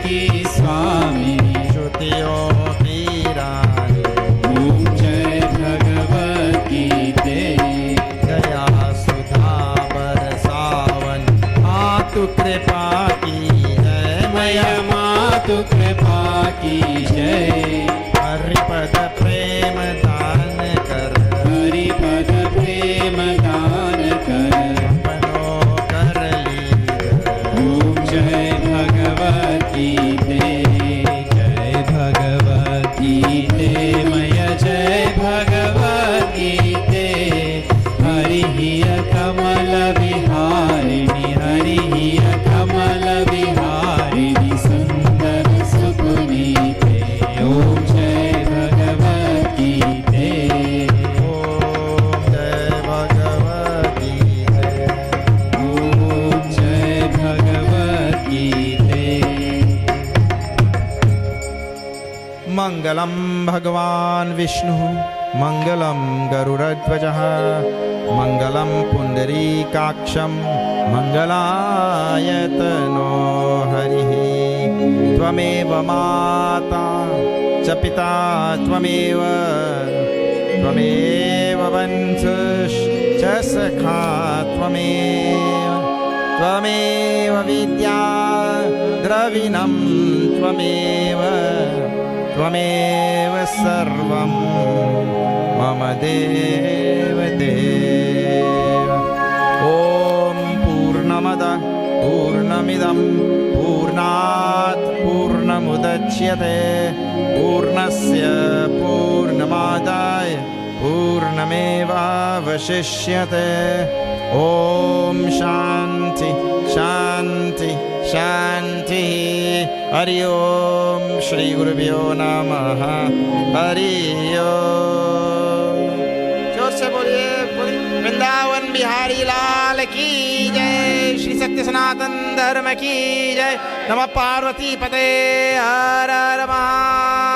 की स्वामिनी श्रुतियों की रानी ओम जय भगवती तेरी दया सुधा बरसावन मातु कृपा की जय मया मातु कृपा की जय हरिपद प्रेम दान कर हरिपद प्रेम दान कर अपनो कर लीर ओम जय भगवती ते जय भगवती ते मय जय भगवती ते हरि कमल विहारिणि हरि कमल विहारिणि सुंदर सुपुनीते ओम जय भगवती ते ओम जय भगवती जय ओम जय भगवती ते मंगलम भगवान विष्णु मंगलम गरुड़ध्वजः मंगलम पुंडरीकाक्षं मंगलायतनो हरिः त्वमेव माता च पिता त्वमेव त्वमेव बन्धुश्च सखा त्वमेव विद्या द्रविणं त्वमेव सर्वं मम देव देव ॐ पूर्णमदः पूर्णमिदं पूर्णात् पूर्णमुदच्यते पूर्णस्य पूर्णमादाय पूर्णमेवावशिष्यते ॐ शान्ति शान्ति शान्तिः हरि ओम श्री गुरुभ्यो नमः हरि ओम जोर से बोलिए वृंदावन बिहारी लाल की जय श्री सत्य सनातन धर्म की जय नमः पार्वती पते हर हर महादेव।